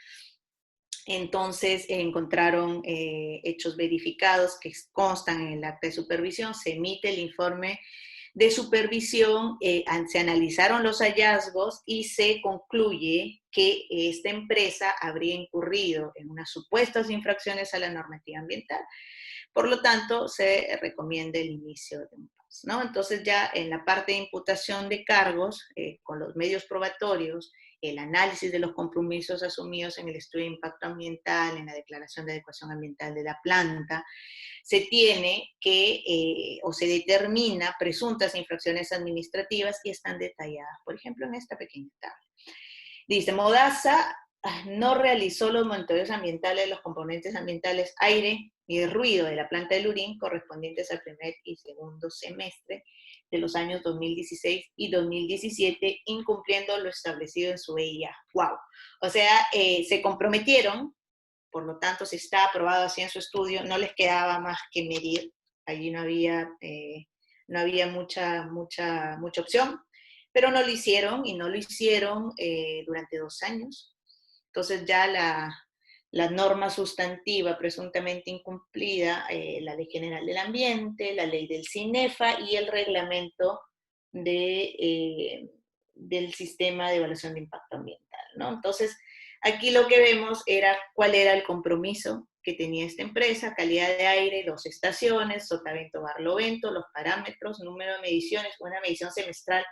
Entonces encontraron hechos verificados que constan en el acta de supervisión, se emite el informe de supervisión, se analizaron los hallazgos y se concluye que esta empresa habría incurrido en unas supuestas infracciones a la normativa ambiental. Por lo tanto, se recomienda el inicio de un PAS, ¿no? Entonces ya en la parte de imputación de cargos, con los medios probatorios, el análisis de los compromisos asumidos en el estudio de impacto ambiental, en la declaración de adecuación ambiental de la planta, se tiene que, o se determina presuntas infracciones administrativas y están detalladas, por ejemplo, en esta pequeña tabla. Dice, Modasa no realizó los monitoreos ambientales de los componentes ambientales aire y ruido de la planta de Lurín correspondientes al primer y segundo semestre de los años 2016 y 2017, incumpliendo lo establecido en su EIA. ¡Wow! O sea, se comprometieron, por lo tanto, si está aprobado así en su estudio, no les quedaba más que medir. Allí no había mucha opción, pero no lo hicieron, y no lo hicieron durante 2 años. Entonces ya la norma sustantiva presuntamente incumplida, la Ley General del Ambiente, la ley del CINEFA y el reglamento del sistema de evaluación de impacto ambiental, ¿no? Entonces, aquí lo que vemos era cuál era el compromiso que tenía esta empresa: calidad de aire, 2 estaciones, sotavento, barlovento, los parámetros, número de mediciones, una medición semestral,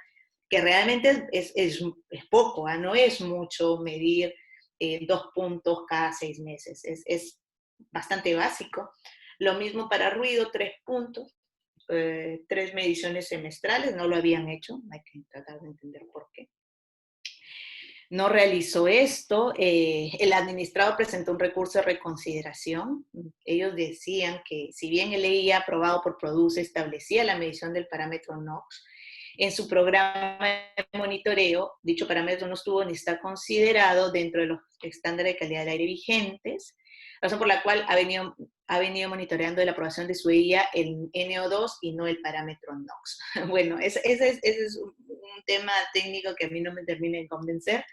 que realmente es poco, no es mucho medir 2 puntos cada 6 meses, es bastante básico. Lo mismo para ruido, 3 puntos, 3 mediciones semestrales, no lo habían hecho, hay que tratar de entender por qué. No realizó esto, el administrado presentó un recurso de reconsideración. Ellos decían que si bien el EIA aprobado por PRODUCE establecía la medición del parámetro NOx, en su programa de monitoreo, dicho parámetro no estuvo ni está considerado dentro de los estándares de calidad del aire vigentes, razón por la cual ha venido monitoreando la aprobación de su guía el NO2 y no el parámetro NOx. Bueno, ese es un tema técnico que a mí no me termina de convencer,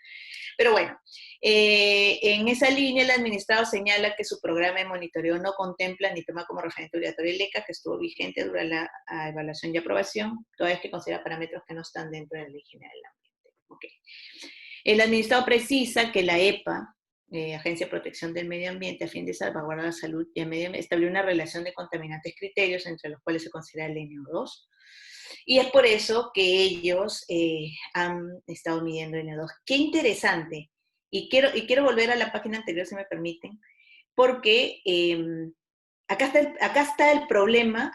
pero bueno, en esa línea el administrado señala que su programa de monitoreo no contempla ni toma como referente obligatorio el ECA, que estuvo vigente durante la evaluación y aprobación, toda vez que considera parámetros que no están dentro de la ley general del ambiente. Okay. El administrado precisa que la EPA, Agencia de Protección del Medio Ambiente, a fin de salvaguardar la salud y el medio ambiente, estableció una relación de contaminantes criterios entre los cuales se considera el NO2, y es por eso que ellos han estado midiendo NO2. Qué interesante. Y quiero volver a la página anterior, si me permiten, porque acá está el problema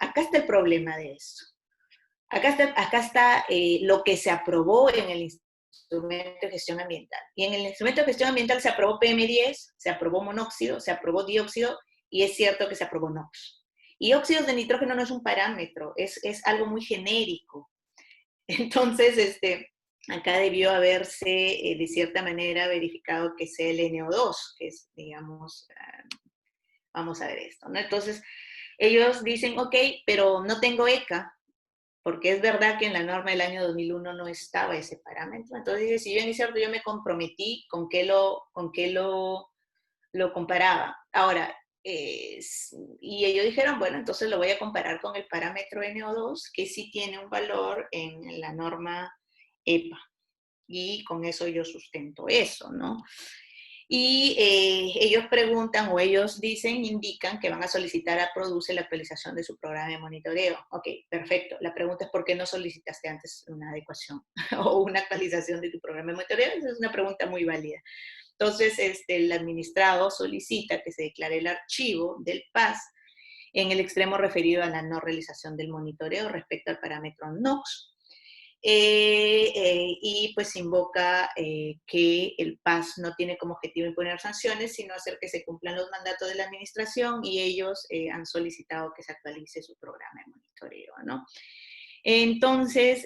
de esto. Acá está lo que se aprobó en el instrumento de gestión ambiental. Y en el instrumento de gestión ambiental se aprobó PM10, se aprobó monóxido, se aprobó dióxido, y es cierto que se aprobó NOx. Y óxidos de nitrógeno no es un parámetro, es algo muy genérico. Entonces, acá debió haberse, de cierta manera, verificado que sea el NO2, que es, digamos, vamos a ver esto, ¿no? Entonces, ellos dicen, ok, pero no tengo ECA, porque es verdad que en la norma del año 2001 no estaba ese parámetro. Entonces, dice, si bien es cierto, yo me comprometí con qué lo comparaba. Ahora, y ellos dijeron, bueno, entonces lo voy a comparar con el parámetro NO2, que sí tiene un valor en la norma EPA. Y con eso yo sustento eso, ¿no? Y ellos preguntan, o ellos dicen, indican que van a solicitar a Produce la actualización de su programa de monitoreo. Ok, perfecto. La pregunta es, ¿por qué no solicitaste antes una adecuación o una actualización de tu programa de monitoreo? Esa es una pregunta muy válida. Entonces, el administrado solicita que se declare el archivo del PAS en el extremo referido a la no realización del monitoreo respecto al parámetro NOx, y pues invoca que el PAS no tiene como objetivo imponer sanciones, sino hacer que se cumplan los mandatos de la administración, y ellos han solicitado que se actualice su programa de monitoreo, ¿no? Entonces,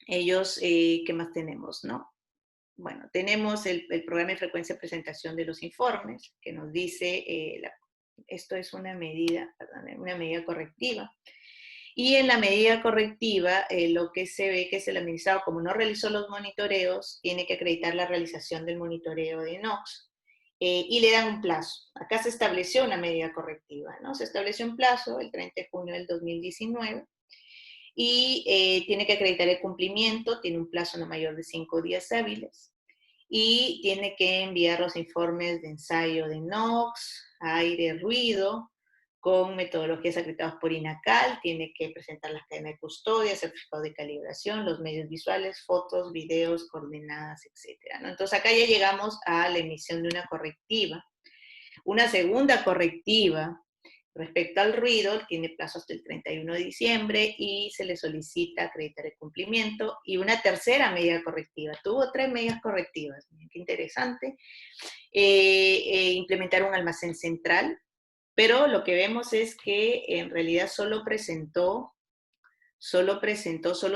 ellos, ¿qué más tenemos, no? Bueno, tenemos el programa de frecuencia de presentación de los informes, que nos dice, esto es una medida correctiva. Y en la medida correctiva, lo que se ve que es el administrado, como no realizó los monitoreos, tiene que acreditar la realización del monitoreo de NOx. Y le dan un plazo. Acá se estableció una medida correctiva, ¿no? Se estableció un plazo, el 30 de junio del 2019, y tiene que acreditar el cumplimiento, tiene un plazo no mayor de 5 días hábiles, y tiene que enviar los informes de ensayo de NOx, aire, ruido, con metodologías acreditadas por INACAL, tiene que presentar las cadenas de custodia, certificado de calibración, los medios visuales, fotos, videos, coordenadas, etc., ¿no? Entonces acá ya llegamos a la emisión de una correctiva. Una segunda correctiva respecto al ruido tiene plazo hasta el 31 de diciembre y se le solicita acreditar el cumplimiento. Y una tercera medida correctiva. Tuvo 3 medidas correctivas. Miren qué interesante. Implementar un almacén central, pero lo que vemos es que en realidad solo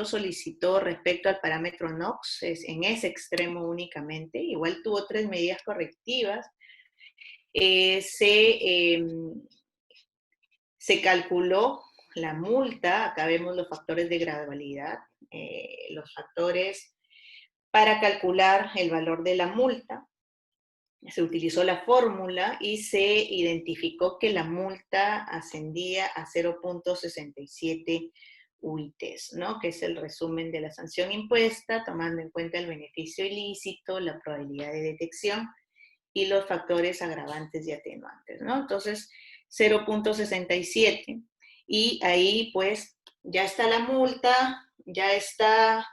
solicitó respecto al parámetro NOx, en ese extremo únicamente. Igual tuvo 3 medidas correctivas. Se calculó la multa, acá vemos los factores de gradualidad, los factores para calcular el valor de la multa. Se utilizó la fórmula y se identificó que la multa ascendía a 0.67 UITs, ¿no? Que es el resumen de la sanción impuesta, tomando en cuenta el beneficio ilícito, la probabilidad de detección y los factores agravantes y atenuantes, ¿no? Entonces, 0.67, y ahí pues ya está la multa, ya está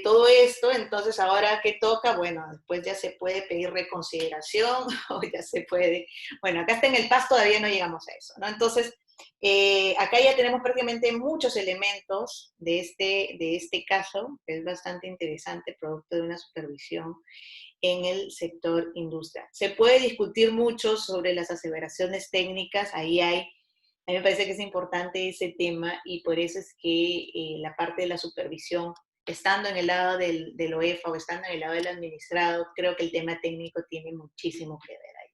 todo esto. Entonces ahora ¿qué toca? Bueno, después ya se puede pedir reconsideración o ya se puede, bueno, acá está en el PAS, todavía no llegamos a eso, ¿no? Entonces, acá ya tenemos prácticamente muchos elementos de este caso, que es bastante interesante, producto de una supervisión en el sector industria. Se puede discutir mucho sobre las aseveraciones técnicas, ahí hay A mí me parece que es importante ese tema y por eso es que la parte de la supervisión, estando en el lado del OEFA o estando en el lado del administrado, creo que el tema técnico tiene muchísimo que ver ahí.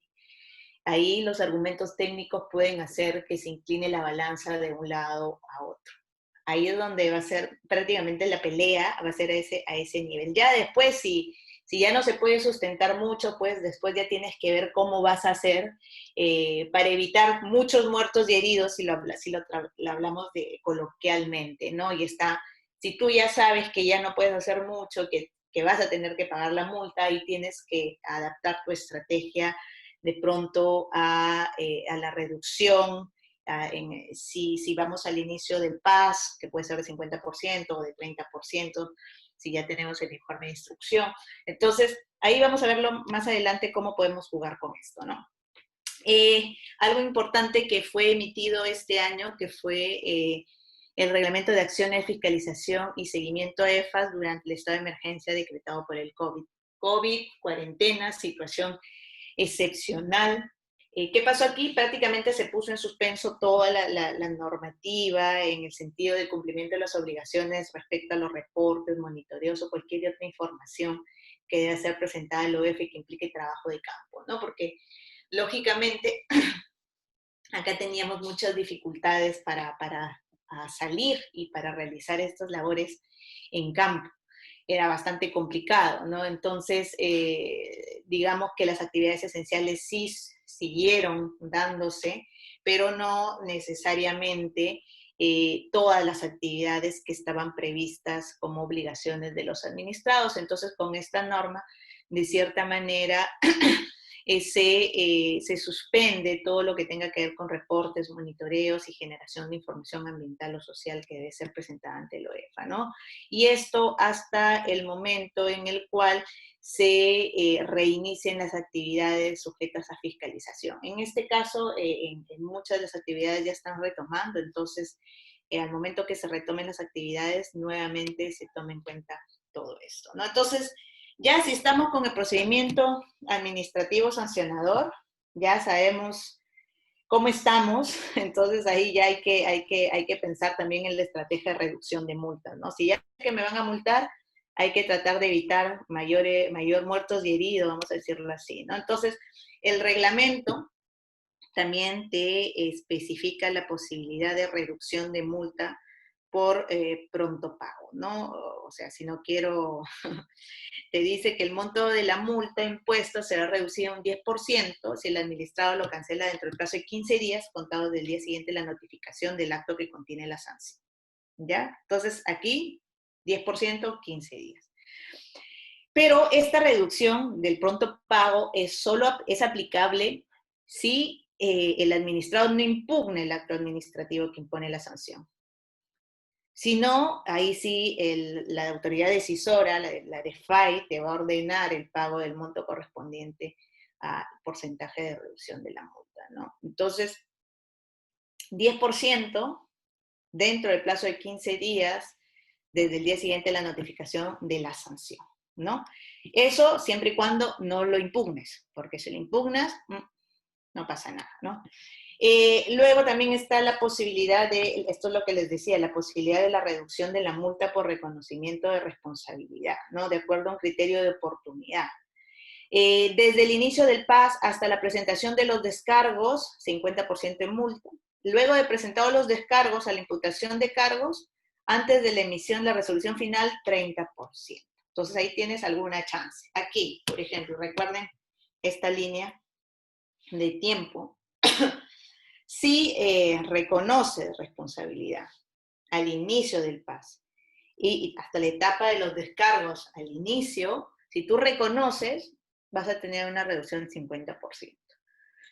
Ahí los argumentos técnicos pueden hacer que se incline la balanza de un lado a otro. Ahí es donde va a ser prácticamente la pelea, va a ser a ese nivel. Ya después, si ya no se puede sustentar mucho, pues después ya tienes que ver cómo vas a hacer para evitar muchos muertos y heridos, lo hablamos coloquialmente, ¿no? Y está, si tú ya sabes que ya no puedes hacer mucho, que vas a tener que pagar la multa, y tienes que adaptar tu estrategia de pronto a la reducción, si vamos al inicio del PAS, que puede ser de 50% o de 30%, si ya tenemos el informe de instrucción. Entonces, ahí vamos a verlo más adelante cómo podemos jugar con esto, ¿no? Algo importante que fue emitido este año, que fue el Reglamento de Acciones de Fiscalización y Seguimiento a EFAS durante el estado de emergencia decretado por el COVID. COVID, cuarentena, situación excepcional. ¿Qué pasó aquí? Prácticamente se puso en suspenso toda la normativa en el sentido del cumplimiento de las obligaciones respecto a los reportes, monitoreos o cualquier otra información que debe ser presentada al OEF que implique trabajo de campo, ¿no? Porque, lógicamente, acá teníamos muchas dificultades para salir y para realizar estas labores en campo. Era bastante complicado, ¿no? Entonces, digamos que las actividades esenciales sí siguieron dándose, pero no necesariamente todas las actividades que estaban previstas como obligaciones de los administrados. Entonces, con esta norma, de cierta manera, se suspende todo lo que tenga que ver con reportes, monitoreos y generación de información ambiental o social que debe ser presentada ante el OEFA, ¿no? Y esto hasta el momento en el cual se reinicien las actividades sujetas a fiscalización. En este caso, en muchas de las actividades ya están retomando, entonces al momento que se retomen las actividades, nuevamente se tome en cuenta todo esto, ¿no? Entonces, ya si estamos con el procedimiento administrativo sancionador, ya sabemos cómo estamos, entonces ahí ya hay que pensar también en la estrategia de reducción de multas, ¿no? Si ya que me van a multar, hay que tratar de evitar mayor muertos y heridos, vamos a decirlo así, ¿no? Entonces, el reglamento también te especifica la posibilidad de reducción de multa por pronto pago, ¿no? O sea, si no quiero te dice que el monto de la multa impuesta será reducido un 10% si el administrado lo cancela dentro del plazo de 15 días, contados del día siguiente la notificación del acto que contiene la sanción. ¿Ya? Entonces, aquí, 10%, 15 días. Pero esta reducción del pronto pago es aplicable si el administrado no impugne el acto administrativo que impone la sanción. Si no, ahí sí la autoridad decisora, la DEFAI, te va a ordenar el pago del monto correspondiente al porcentaje de reducción de la multa, ¿no? Entonces, 10% dentro del plazo de 15 días desde el día siguiente de la notificación de la sanción, ¿no? Eso siempre y cuando no lo impugnes, porque si lo impugnas, no pasa nada, ¿no? Luego también está la posibilidad esto es lo que les decía, la posibilidad de la reducción de la multa por reconocimiento de responsabilidad, ¿no? De acuerdo a un criterio de oportunidad. Desde el inicio del PAS hasta la presentación de los descargos, 50% de multa. Luego de presentados los descargos a la imputación de cargos, antes de la emisión de la resolución final, 30%. Entonces ahí tienes alguna chance. Aquí, por ejemplo, recuerden esta línea de tiempo. Si reconoce responsabilidad al inicio del PAS y hasta la etapa de los descargos al inicio, si tú reconoces, vas a tener una reducción del 50%.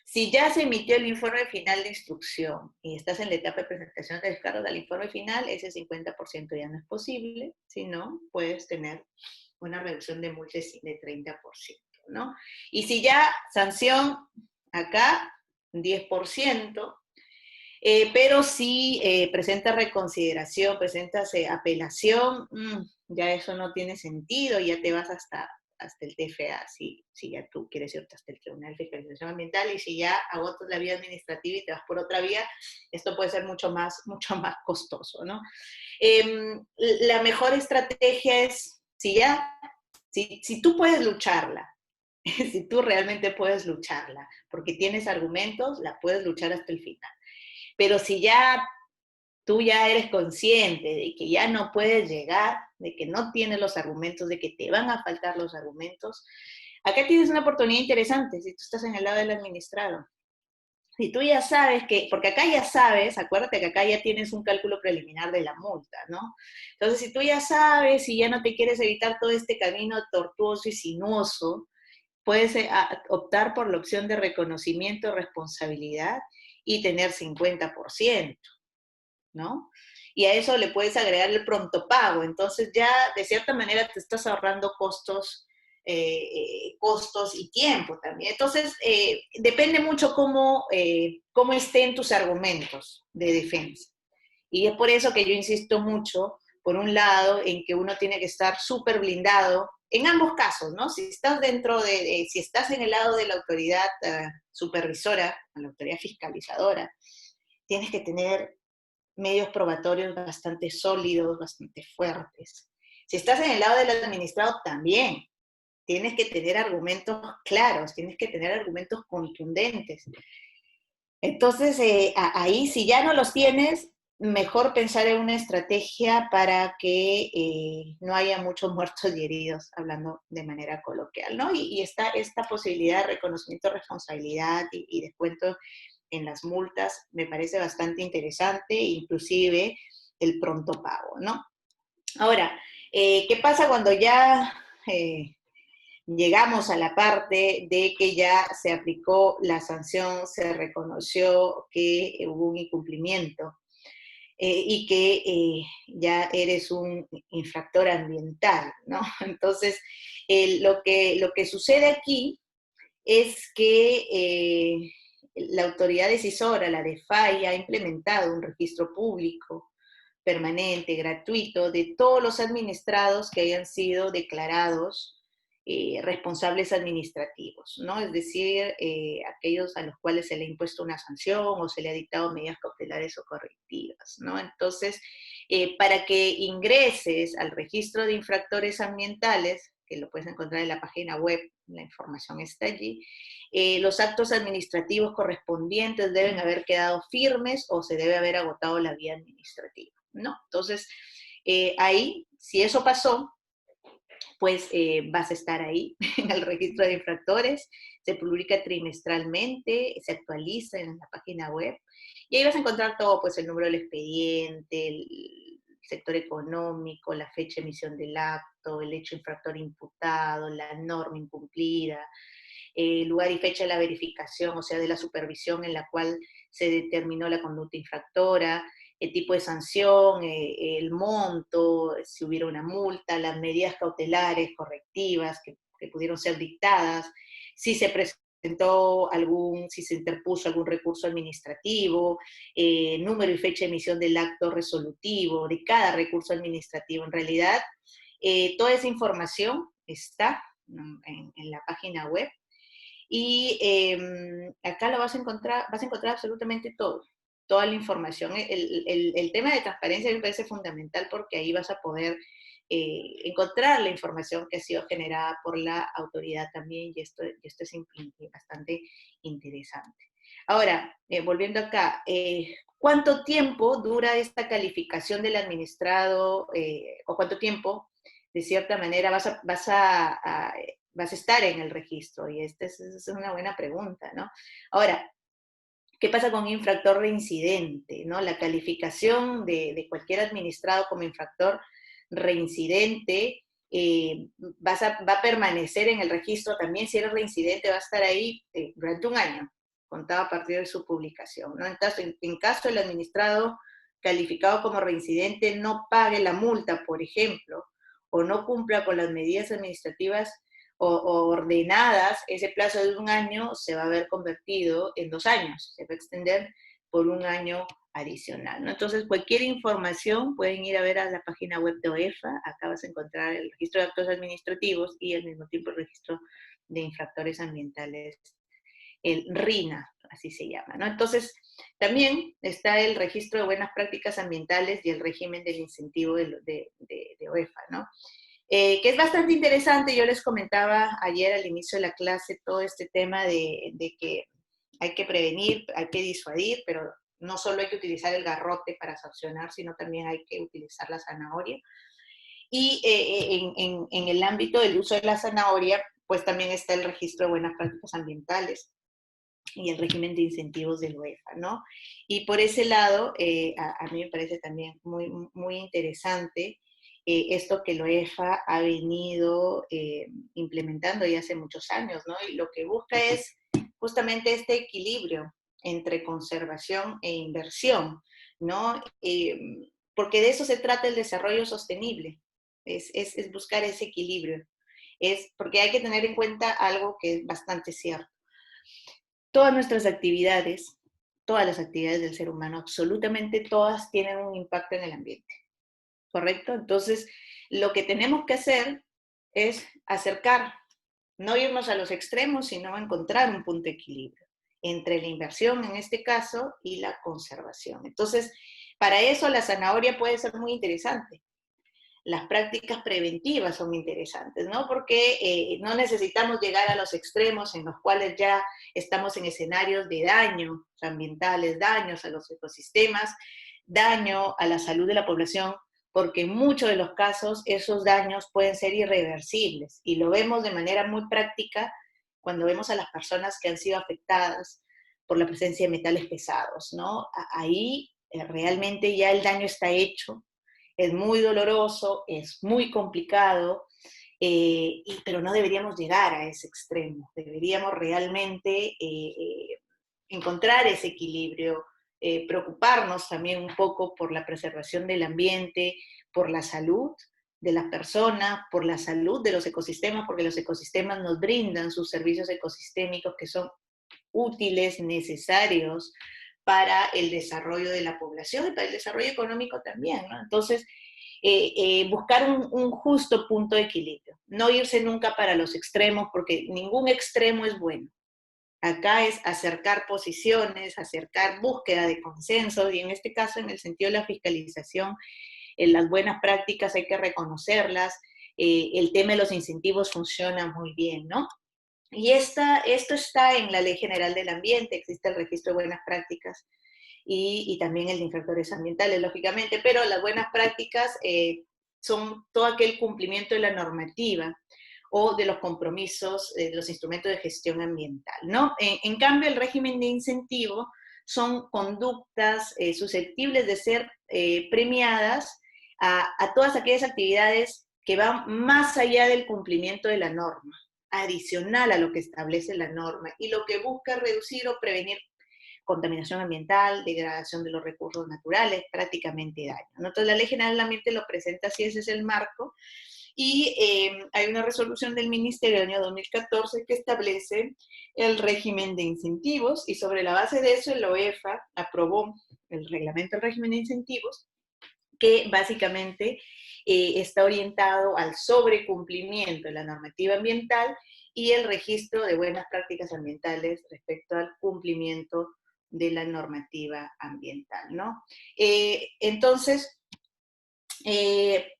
Si ya se emitió el informe final de instrucción y estás en la etapa de presentación de descargos del informe final, ese 50% ya no es posible, si no, puedes tener una reducción de multa de 30%, ¿no? Y si ya sanción acá, 10%, pero si presenta reconsideración, presentas apelación, ya eso no tiene sentido, ya te vas hasta hasta el TFA, si ya tú quieres ir hasta el Tribunal de Fiscalización Ambiental, y si ya agotas la vía administrativa y te vas por otra vía, esto puede ser mucho más costoso, ¿no? La mejor estrategia es, si tú puedes lucharla, si tú realmente puedes lucharla, porque tienes argumentos, la puedes luchar hasta el final. Pero si ya tú ya eres consciente de que ya no puedes llegar, de que no tienes los argumentos, de que te van a faltar los argumentos, acá tienes una oportunidad interesante si tú estás en el lado del administrado. Si tú ya sabes que, porque acá ya sabes, acuérdate que acá ya tienes un cálculo preliminar de la multa, ¿no? Entonces, si tú ya sabes y ya no te quieres evitar todo este camino tortuoso y sinuoso, puedes optar por la opción de reconocimiento de responsabilidad y tener 50%, ¿no? Y a eso le puedes agregar el pronto pago. Entonces ya de cierta manera te estás ahorrando costos y tiempo también. Entonces, depende mucho cómo estén tus argumentos de defensa. Y es por eso que yo insisto mucho, por un lado, en que uno tiene que estar súper blindado en ambos casos, ¿no? Si estás si estás en el lado de la autoridad supervisora, la autoridad fiscalizadora, tienes que tener medios probatorios bastante sólidos, bastante fuertes. Si estás en el lado del administrado, también tienes que tener argumentos claros, tienes que tener argumentos contundentes. Entonces, ahí, si ya no los tienes, mejor pensar en una estrategia para que no haya muchos muertos y heridos, hablando de manera coloquial, ¿no? Y esta posibilidad de reconocimiento de responsabilidad y descuento en las multas me parece bastante interesante, inclusive el pronto pago, ¿no? Ahora, ¿qué pasa cuando ya llegamos a la parte de que ya se aplicó la sanción, se reconoció que hubo un incumplimiento y que ya eres un infractor ambiental, ¿no? Entonces, lo que sucede aquí es que la autoridad decisora, la DEFAI, ha implementado un registro público permanente, gratuito, de todos los administrados que hayan sido declarados responsables administrativos, ¿no? Es decir, aquellos a los cuales se le ha impuesto una sanción o se le ha dictado medidas cautelares o correctivas, ¿no? Entonces, para que ingreses al registro de infractores ambientales, que lo puedes encontrar en la página web, la información está allí, los actos administrativos correspondientes deben haber quedado firmes o se debe haber agotado la vía administrativa, ¿no? Entonces, ahí, si eso pasó, pues vas a estar ahí en el registro de infractores, se publica trimestralmente, se actualiza en la página web, y ahí vas a encontrar todo, pues el número del expediente, el sector económico, la fecha de emisión del acto, el hecho infractor imputado, la norma incumplida, lugar y fecha de la verificación, o sea, de la supervisión en la cual se determinó la conducta infractora, el tipo de sanción, el monto, si hubiera una multa, las medidas cautelares, correctivas que pudieron ser dictadas, si se presentó si se interpuso algún recurso administrativo, número y fecha de emisión del acto resolutivo, de cada recurso administrativo. En realidad, toda esa información está en la página web y acá lo vas a encontrar absolutamente todo, toda la información. El tema de transparencia me parece fundamental porque ahí vas a poder encontrar la información que ha sido generada por la autoridad también, y esto es bastante interesante. Ahora, volviendo acá, ¿cuánto tiempo dura esta calificación del administrado o cuánto tiempo, de cierta manera, vas a estar en el registro? Y esta es una buena pregunta, ¿no? Ahora, ¿qué pasa con infractor reincidente, ¿no? La calificación de cualquier administrado como infractor reincidente va a permanecer en el registro también. Si eres reincidente, va a estar ahí durante un año, contado a partir de su publicación, ¿no? En caso el administrado calificado como reincidente no pague la multa, por ejemplo, o no cumpla con las medidas administrativas o ordenadas, ese plazo de un año se va a ver convertido en 2 años, se va a extender por un año adicional, ¿no? Entonces, cualquier información pueden ir a ver a la página web de OEFA, acá vas a encontrar el registro de actos administrativos y al mismo tiempo el registro de infractores ambientales, el RINA, así se llama, ¿no? Entonces, también está el registro de buenas prácticas ambientales y el régimen del incentivo de OEFA, ¿no? Que es bastante interesante. Yo les comentaba ayer al inicio de la clase todo este tema de que hay que prevenir, hay que disuadir, pero no solo hay que utilizar el garrote para sancionar, sino también hay que utilizar la zanahoria. Y en el ámbito del uso de la zanahoria, pues también está el registro de buenas prácticas ambientales y el régimen de incentivos del UEFA, ¿no? Y por ese lado, a mí me parece también muy, muy interesante esto que la UEFA ha venido implementando ya hace muchos años, ¿no? Y lo que busca es justamente este equilibrio entre conservación e inversión, ¿no? Porque de eso se trata el desarrollo sostenible, es buscar ese equilibrio. Es porque hay que tener en cuenta algo que es bastante cierto. Todas nuestras actividades, todas las actividades del ser humano, absolutamente todas tienen un impacto en el ambiente, ¿correcto? Entonces, lo que tenemos que hacer es acercar, no irnos a los extremos, sino encontrar un punto de equilibrio entre la inversión, en este caso, y la conservación. Entonces, para eso la zanahoria puede ser muy interesante. Las prácticas preventivas son interesantes, ¿no? Porque no necesitamos llegar a los extremos en los cuales ya estamos en escenarios de daños ambientales, daños a los ecosistemas, daño a la salud de la población, porque en muchos de los casos esos daños pueden ser irreversibles y lo vemos de manera muy práctica cuando vemos a las personas que han sido afectadas por la presencia de metales pesados, ¿no? Ahí realmente ya el daño está hecho, es muy doloroso, es muy complicado, pero no deberíamos llegar a ese extremo. Deberíamos realmente encontrar ese equilibrio, preocuparnos también un poco por la preservación del ambiente, por la salud de las personas, por la salud de los ecosistemas, porque los ecosistemas nos brindan sus servicios ecosistémicos que son útiles, necesarios para el desarrollo de la población y para el desarrollo económico también, ¿no? Entonces, buscar un justo punto de equilibrio, no irse nunca para los extremos, porque ningún extremo es bueno. Acá es acercar posiciones, acercar búsqueda de consensos, y en este caso, en el sentido de la fiscalización, en las buenas prácticas hay que reconocerlas, el tema de los incentivos funciona muy bien, ¿no? Y esto está en la Ley General del Ambiente, existe el registro de buenas prácticas y también el de infractores ambientales, lógicamente, pero las buenas prácticas son todo aquel cumplimiento de la normativa o de los compromisos, de los instrumentos de gestión ambiental, ¿no? En cambio, el régimen de incentivo son conductas susceptibles de ser premiadas a todas aquellas actividades que van más allá del cumplimiento de la norma, adicional a lo que establece la norma, y lo que busca reducir o prevenir contaminación ambiental, degradación de los recursos naturales, prácticamente daño, ¿no? Entonces la Ley General del Ambiente lo presenta así, ese es el marco, y hay una resolución del Ministerio del año 2014 que establece el régimen de incentivos, y sobre la base de eso la OEFA aprobó el reglamento del régimen de incentivos, que básicamente está orientado al sobrecumplimiento de la normativa ambiental y el registro de buenas prácticas ambientales respecto al cumplimiento de la normativa ambiental, ¿no? Entonces,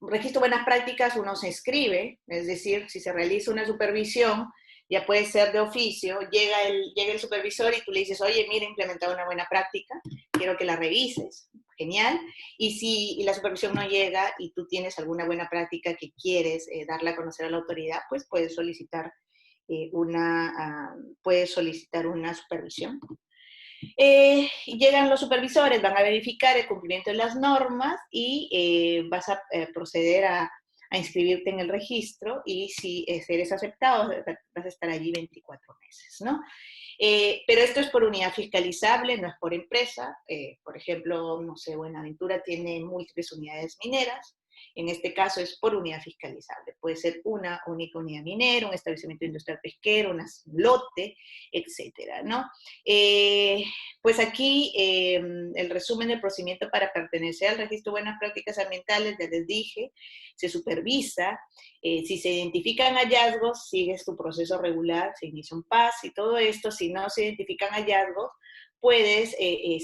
registro de buenas prácticas uno se inscribe, es decir, si se realiza una supervisión, ya puede ser de oficio, llega el supervisor y tú le dices, oye, mira, he implementado una buena práctica, quiero que la revises, genial, y si la supervisión no llega y tú tienes alguna buena práctica que quieres darla a conocer a la autoridad, pues puedes solicitar una supervisión. Llegan los supervisores, van a verificar el cumplimiento de las normas y vas a proceder a inscribirte en el registro, y si eres aceptado vas a estar allí 24 meses, ¿no? Pero esto es por unidad fiscalizable, no es por empresa. Por ejemplo, no sé, Buenaventura tiene múltiples unidades mineras, En este caso es por unidad fiscalizable. Puede ser una única unidad minera, un establecimiento industrial pesquero, un lote, etcétera, ¿no? Pues aquí el resumen del procedimiento para pertenecer al registro de buenas prácticas ambientales, ya les dije, se supervisa, si se identifican hallazgos, sigues tu proceso regular, se inicia un PAS y todo esto. Si no se identifican hallazgos, puedes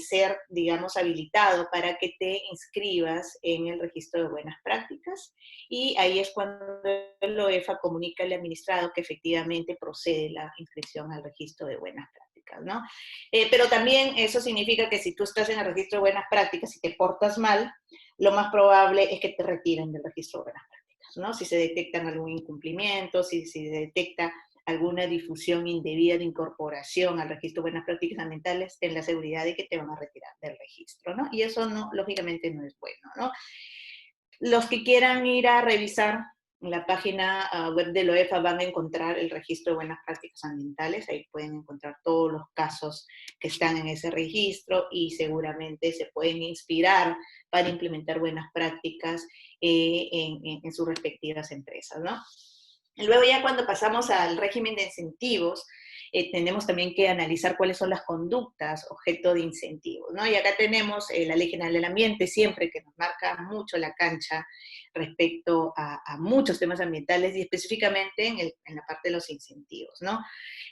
ser, digamos, habilitado para que te inscribas en el registro de buenas prácticas, y ahí es cuando el OEFA comunica al administrado que efectivamente procede la inscripción al registro de buenas prácticas, ¿no? Pero también eso significa que si tú estás en el registro de buenas prácticas y te portas mal, lo más probable es que te retiren del registro de buenas prácticas, ¿no? Si se detectan algún incumplimiento, si se detecta alguna difusión indebida de incorporación al registro de buenas prácticas ambientales, ten la seguridad de que te van a retirar del registro, ¿no? Y eso no, lógicamente no es bueno, ¿no? Los que quieran ir a revisar la página web de la OEFA van a encontrar el registro de buenas prácticas ambientales, ahí pueden encontrar todos los casos que están en ese registro y seguramente se pueden inspirar para implementar buenas prácticas en sus respectivas empresas, ¿no? Luego ya cuando pasamos al régimen de incentivos, tenemos también que analizar cuáles son las conductas objeto de incentivos, ¿no? Y acá tenemos la Ley General del Ambiente siempre, que nos marca mucho la cancha respecto a muchos temas ambientales y específicamente en la parte de los incentivos, ¿no?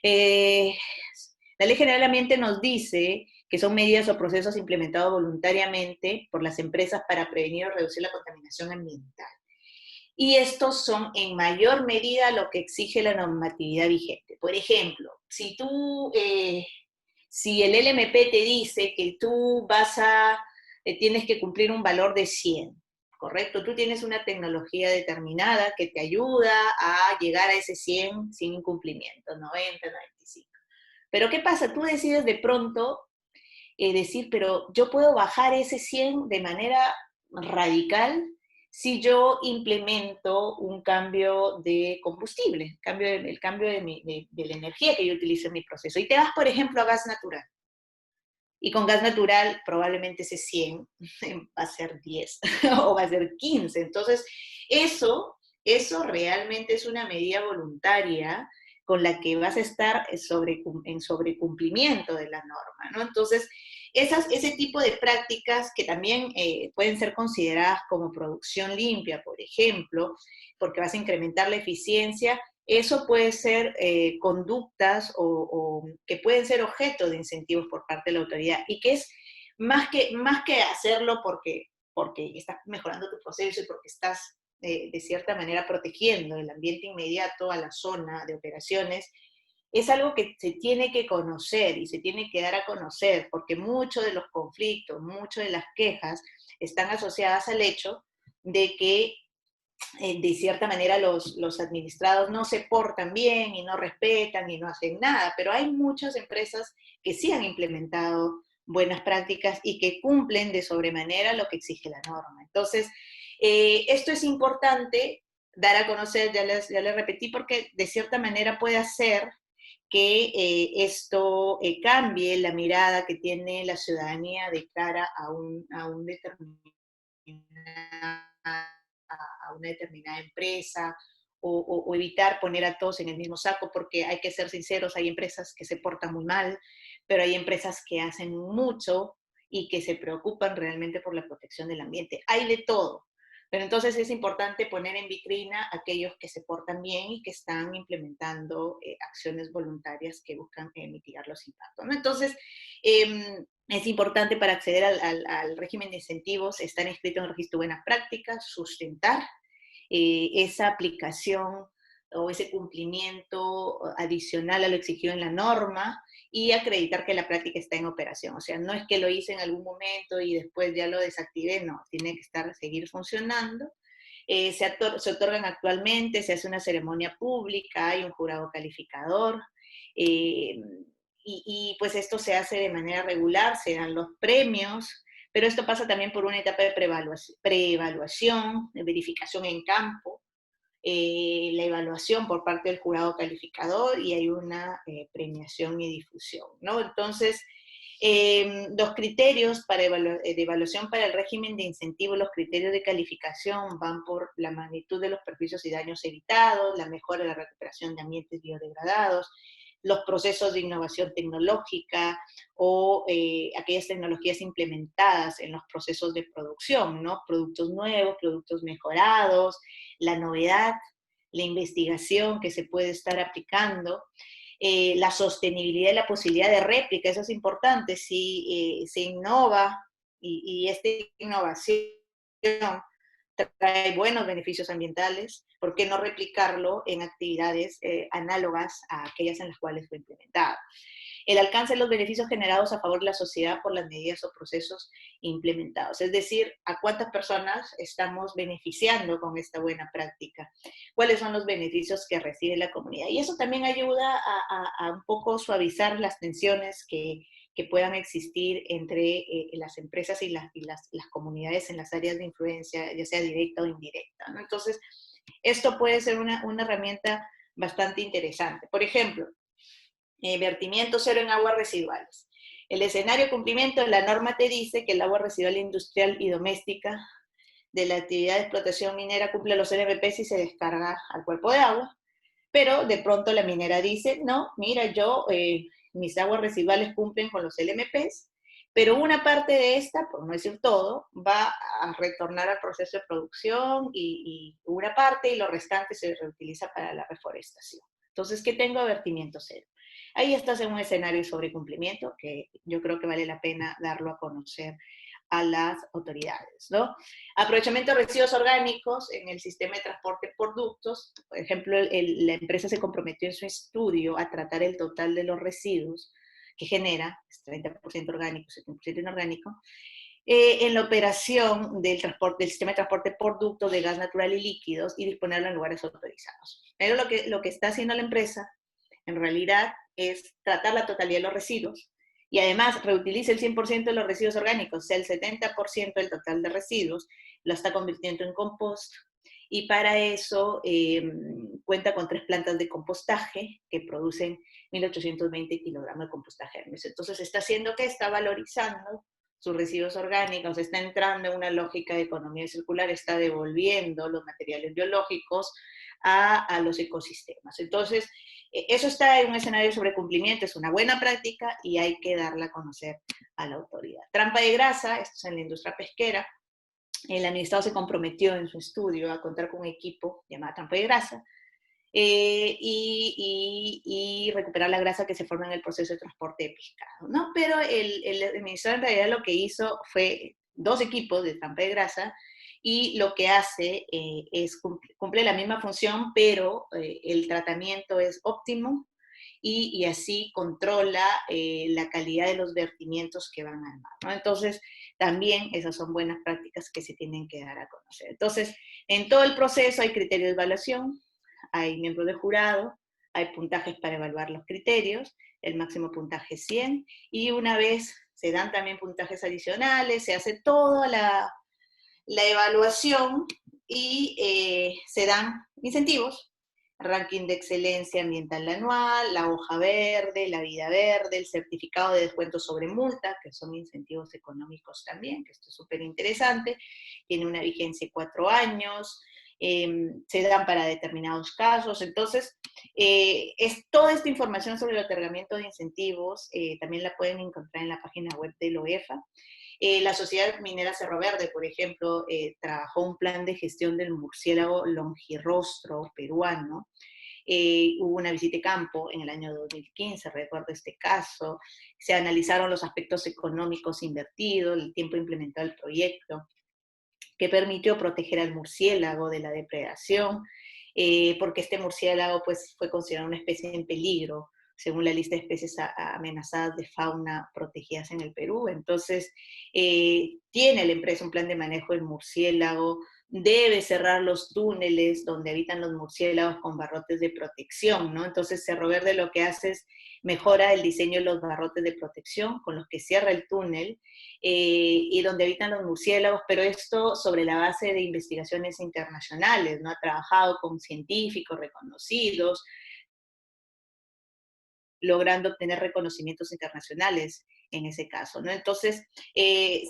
La Ley General del Ambiente nos dice que son medidas o procesos implementados voluntariamente por las empresas para prevenir o reducir la contaminación ambiental. Y estos son en mayor medida lo que exige la normatividad vigente. Por ejemplo, si el LMP te dice que tú tienes que cumplir un valor de 100, ¿correcto? Tú tienes una tecnología determinada que te ayuda a llegar a ese 100 sin incumplimiento, 90, 95. Pero ¿qué pasa? Tú decides de pronto decir, pero yo puedo bajar ese 100 de manera radical si yo implemento un cambio de combustible, el cambio de la energía que yo utilizo en mi proceso. Y te vas, por ejemplo, a gas natural. Y con gas natural probablemente ese 100 va a ser 10 o va a ser 15. Entonces, eso realmente es una medida voluntaria con la que vas a estar en sobrecumplimiento de la norma, ¿no? Entonces, ese tipo de prácticas que también pueden ser consideradas como producción limpia, por ejemplo, porque vas a incrementar la eficiencia, eso puede ser conductas o que pueden ser objeto de incentivos por parte de la autoridad, y que es más que hacerlo porque estás mejorando tu proceso y porque estás de cierta manera protegiendo el ambiente inmediato a la zona de operaciones. Es algo que se tiene que conocer y se tiene que dar a conocer, porque muchos de los conflictos, muchas de las quejas están asociadas al hecho de que de cierta manera los administrados no se portan bien y no respetan y no hacen nada, pero hay muchas empresas que sí han implementado buenas prácticas y que cumplen de sobremanera lo que exige la norma. Entonces, esto es importante dar a conocer, ya les repetí, porque de cierta manera puede hacer que esto cambie la mirada que tiene la ciudadanía de cara a un determinado a una determinada empresa, o evitar poner a todos en el mismo saco, porque hay que ser sinceros, hay empresas que se portan muy mal, pero hay empresas que hacen mucho y que se preocupan realmente por la protección del ambiente. Hay de todo, pero entonces es importante poner en vitrina a aquellos que se portan bien y que están implementando acciones voluntarias que buscan mitigar los impactos, ¿no? Entonces, es importante para acceder al régimen de incentivos estar inscrito en el registro de buenas prácticas, sustentar esa aplicación o ese cumplimiento adicional a lo exigido en la norma, y acreditar que la práctica está en operación. O sea, no es que lo hice en algún momento y después ya lo desactivé, no, tiene que seguir funcionando. Se otorgan actualmente, se hace una ceremonia pública, hay un jurado calificador, eh, y pues esto se hace de manera regular, se dan los premios, pero esto pasa también por una etapa de preevaluación, de verificación en campo, la evaluación por parte del jurado calificador, y hay una premiación y difusión, ¿no? Entonces, Los criterios de evaluación para el régimen de incentivo, los criterios de calificación van por la magnitud de los perjuicios y daños evitados, la mejora de la recuperación de ambientes biodegradados, los procesos de innovación tecnológica o aquellas tecnologías implementadas en los procesos de producción, ¿no? Productos nuevos, productos mejorados, la novedad, la investigación que se puede estar aplicando, la sostenibilidad y la posibilidad de réplica, eso es importante. Si se innova y esta innovación trae buenos beneficios ambientales, ¿por qué no replicarlo en actividades análogas a aquellas en las cuales fue implementado? El alcance de los beneficios generados a favor de la sociedad por las medidas o procesos implementados. Es decir, a cuántas personas estamos beneficiando con esta buena práctica, cuáles son los beneficios que recibe la comunidad. Y eso también ayuda a un poco suavizar las tensiones que puedan existir entre las empresas y las comunidades en las áreas de influencia, ya sea directa o indirecta, ¿no? Entonces, esto puede ser una herramienta bastante interesante. Por ejemplo, vertimiento cero en aguas residuales. El escenario de cumplimiento de la norma te dice que el agua residual industrial y doméstica de la actividad de explotación minera cumple los LMP si se descarga al cuerpo de agua, pero de pronto la minera dice, no, mira, mis aguas residuales cumplen con los LMPs, pero una parte de esta, por no decir todo, va a retornar al proceso de producción y una parte y lo restante se reutiliza para la reforestación. Entonces, ¿qué tengo? Vertimiento cero. Ahí estás en un escenario sobre cumplimiento que yo creo que vale la pena darlo a conocer a las autoridades, ¿no? Aprovechamiento de residuos orgánicos en el sistema de transporte de productos. Por ejemplo, la empresa se comprometió en su estudio a tratar el total de los residuos que genera, es 30% orgánico, 70% inorgánico, en la operación del sistema de transporte de productos de gas natural y líquidos y disponerlo en lugares autorizados. Pero lo que está haciendo la empresa, en realidad, es tratar la totalidad de los residuos y además reutiliza el 100% de los residuos orgánicos, o sea, el 70% del total de residuos, lo está convirtiendo en compost. Y para eso cuenta con 3 plantas de compostaje que producen 1.820 kilogramos de compostaje al mes. Entonces, está haciendo que está valorizando sus residuos orgánicos, está entrando en una lógica de economía circular, está devolviendo los materiales biológicos a los ecosistemas. Entonces, eso está en un escenario sobre cumplimiento, es una buena práctica y hay que darla a conocer a la autoridad. Trampa de grasa, esto es en la industria pesquera. El administrado se comprometió en su estudio a contar con un equipo llamado trampa de grasa y recuperar la grasa que se forma en el proceso de transporte de pescado, ¿no? Pero el administrador en realidad lo que hizo fue 2 equipos de trampa de grasa y lo que hace es cumple la misma función, pero el tratamiento es óptimo y así controla la calidad de los vertimientos que van al mar, ¿no? Entonces, también esas son buenas prácticas que se tienen que dar a conocer. Entonces, en todo el proceso hay criterios de evaluación, hay miembros de jurado, hay puntajes para evaluar los criterios, el máximo puntaje es 100, y una vez se dan también puntajes adicionales, se hace toda la evaluación y se dan incentivos, ranking de excelencia ambiental anual, la hoja verde, la vida verde, el certificado de descuento sobre multa, que son incentivos económicos también, que esto es súper interesante, tiene una vigencia de 4 años, se dan para determinados casos. Entonces, es toda esta información sobre el otorgamiento de incentivos, también la pueden encontrar en la página web de la OEFA. La Sociedad Minera Cerro Verde, por ejemplo, trabajó un plan de gestión del murciélago longirrostro peruano. Hubo una visita de campo en el año 2015, recuerdo este caso. Se analizaron los aspectos económicos invertidos, el tiempo implementado del proyecto, que permitió proteger al murciélago de la depredación, porque este murciélago pues, fue considerado una especie en peligro según la lista de especies amenazadas de fauna protegidas en el Perú. Entonces, tiene la empresa un plan de manejo del murciélago, debe cerrar los túneles donde habitan los murciélagos con barrotes de protección, ¿no? Entonces, Cerro Verde lo que hace es mejora el diseño de los barrotes de protección con los que cierra el túnel y donde habitan los murciélagos, pero esto sobre la base de investigaciones internacionales, ¿no? Ha trabajado con científicos reconocidos, logrando obtener reconocimientos internacionales en ese caso, ¿no? Entonces,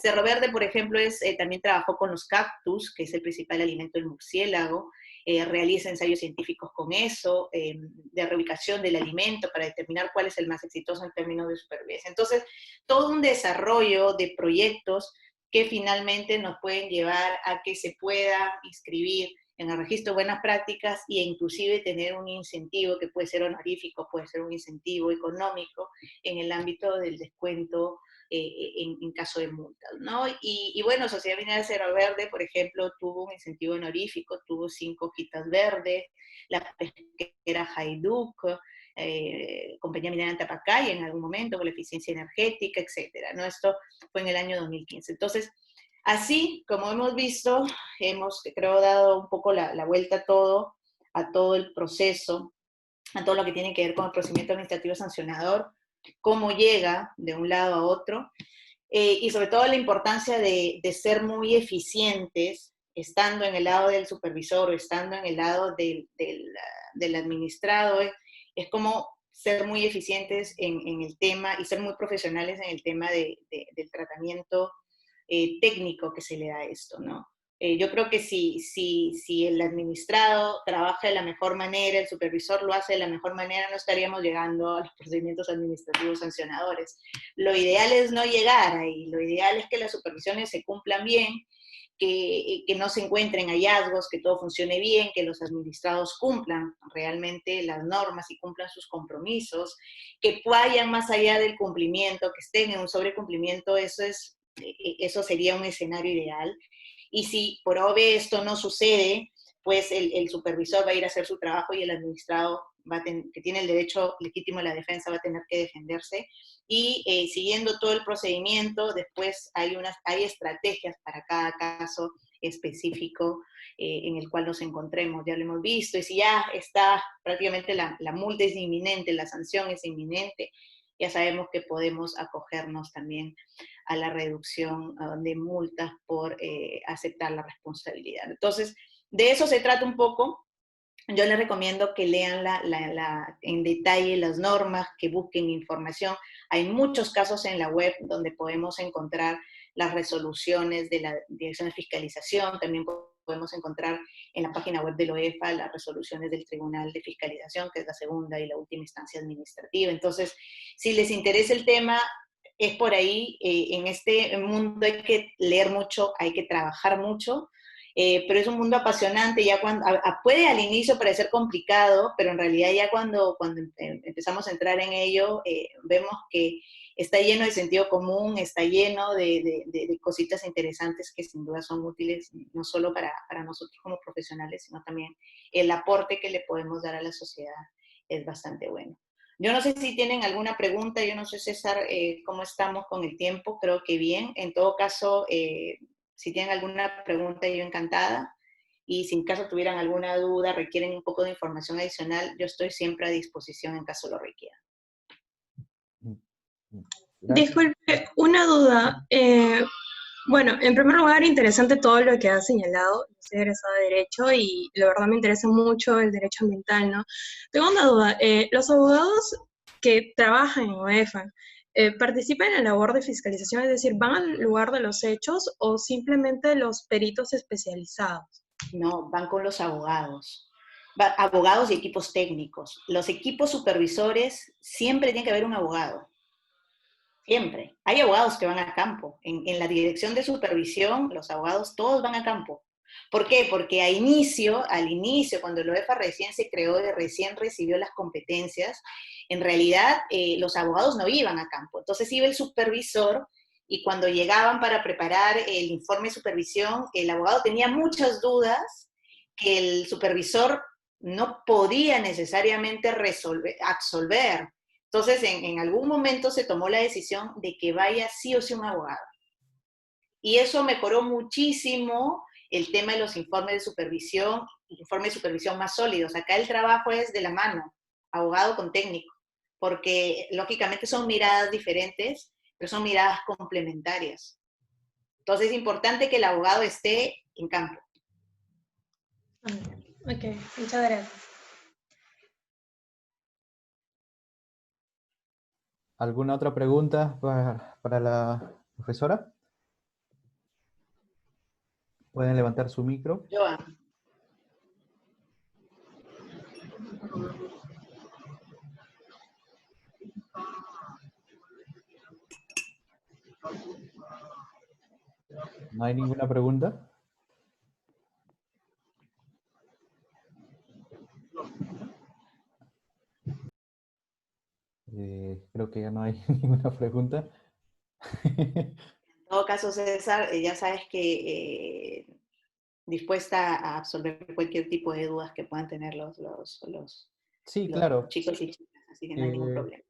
Cerro Verde, por ejemplo, también trabajó con los cactus, que es el principal alimento del murciélago, realiza ensayos científicos con eso, de reubicación del alimento para determinar cuál es el más exitoso en términos de supervivencia. Entonces, todo un desarrollo de proyectos que finalmente nos pueden llevar a que se pueda inscribir en el registro de buenas prácticas e inclusive tener un incentivo que puede ser honorífico, puede ser un incentivo económico en el ámbito del descuento en caso de multas, ¿no? Y bueno, Sociedad Minera Cerro Verde, por ejemplo, tuvo un incentivo honorífico, tuvo 5 hojitas verdes, la pesquera Hajduk, Compañía Minera Antapacay en algún momento por la eficiencia energética, etcétera, ¿no? Esto fue en el año 2015. Entonces, así como hemos visto, hemos, creo, dado un poco la vuelta a todo el proceso, a todo lo que tiene que ver con el procedimiento administrativo sancionador, cómo llega de un lado a otro, y sobre todo la importancia de ser muy eficientes, estando en el lado del supervisor o estando en el lado del administrado, es como ser muy eficientes en el tema y ser muy profesionales en el tema del tratamiento técnico que se le da a esto, ¿no? Yo creo que si el administrado trabaja de la mejor manera, el supervisor lo hace de la mejor manera, no estaríamos llegando a los procedimientos administrativos sancionadores. Lo ideal es no llegar ahí, lo ideal es que las supervisiones se cumplan bien, que no se encuentren hallazgos, que todo funcione bien, que los administrados cumplan realmente las normas y cumplan sus compromisos, que vayan más allá del cumplimiento, que estén en un sobrecumplimiento, eso sería un escenario ideal. Y si por obvio esto no sucede, pues el supervisor va a ir a hacer su trabajo y el administrado que tiene el derecho legítimo a la defensa va a tener que defenderse. Y siguiendo todo el procedimiento, después hay estrategias para cada caso específico en el cual nos encontremos, ya lo hemos visto, y si ya está prácticamente la multa es inminente, la sanción es inminente, ya sabemos que podemos acogernos también a la reducción de multas por aceptar la responsabilidad. Entonces, de eso se trata un poco. Yo les recomiendo que lean en detalle las normas, que busquen información. Hay muchos casos en la web donde podemos encontrar las resoluciones de la Dirección de Fiscalización, también podemos encontrar en la página web de la OEFA las resoluciones del Tribunal de Fiscalización, que es la segunda y la última instancia administrativa. Entonces, si les interesa el tema, es por ahí. En este mundo hay que leer mucho, hay que trabajar mucho, pero es un mundo apasionante. Ya puede al inicio parecer complicado, pero en realidad ya cuando empezamos a entrar en ello, vemos que está lleno de sentido común, está lleno de cositas interesantes que sin duda son útiles, no solo para nosotros como profesionales, sino también el aporte que le podemos dar a la sociedad es bastante bueno. Yo no sé si tienen alguna pregunta, yo no sé, César, cómo estamos con el tiempo, creo que bien. En todo caso, si tienen alguna pregunta, yo encantada. Y si en caso tuvieran alguna duda, requieren un poco de información adicional, yo estoy siempre a disposición en caso lo requieran. Gracias. Disculpe, una duda. Bueno, en primer lugar, interesante todo lo que ha señalado. Yo soy egresada de Derecho y la verdad me interesa mucho el derecho ambiental, ¿no? Tengo una duda. Los abogados que trabajan en OEFA, ¿participan en la labor de fiscalización? Es decir, ¿van al lugar de los hechos o simplemente los peritos especializados? No, van con los abogados. Abogados y equipos técnicos. Los equipos supervisores, siempre tiene que haber un abogado. Siempre. Hay abogados que van a campo. En la dirección de supervisión, los abogados todos van a campo. ¿Por qué? Porque al inicio, cuando el OEFA recién se creó, recién recibió las competencias, en realidad los abogados no iban a campo. Entonces iba el supervisor y cuando llegaban para preparar el informe de supervisión, el abogado tenía muchas dudas que el supervisor no podía necesariamente absolver. Entonces, en algún momento se tomó la decisión de que vaya sí o sí un abogado. Y eso mejoró muchísimo el tema de los informes de supervisión más sólidos. Acá el trabajo es de la mano, abogado con técnico, porque lógicamente son miradas diferentes, pero son miradas complementarias. Entonces es importante que el abogado esté en campo. Ok, muchas gracias. ¿Alguna otra pregunta para la profesora? Pueden levantar su micro. Joan. ¿No hay ninguna pregunta? Creo que ya no hay ninguna pregunta. En todo caso, César, ya sabes que dispuesta a absolver cualquier tipo de dudas que puedan tener Sí, los claro. chicos y chicas, así que no hay ningún Eh, problema.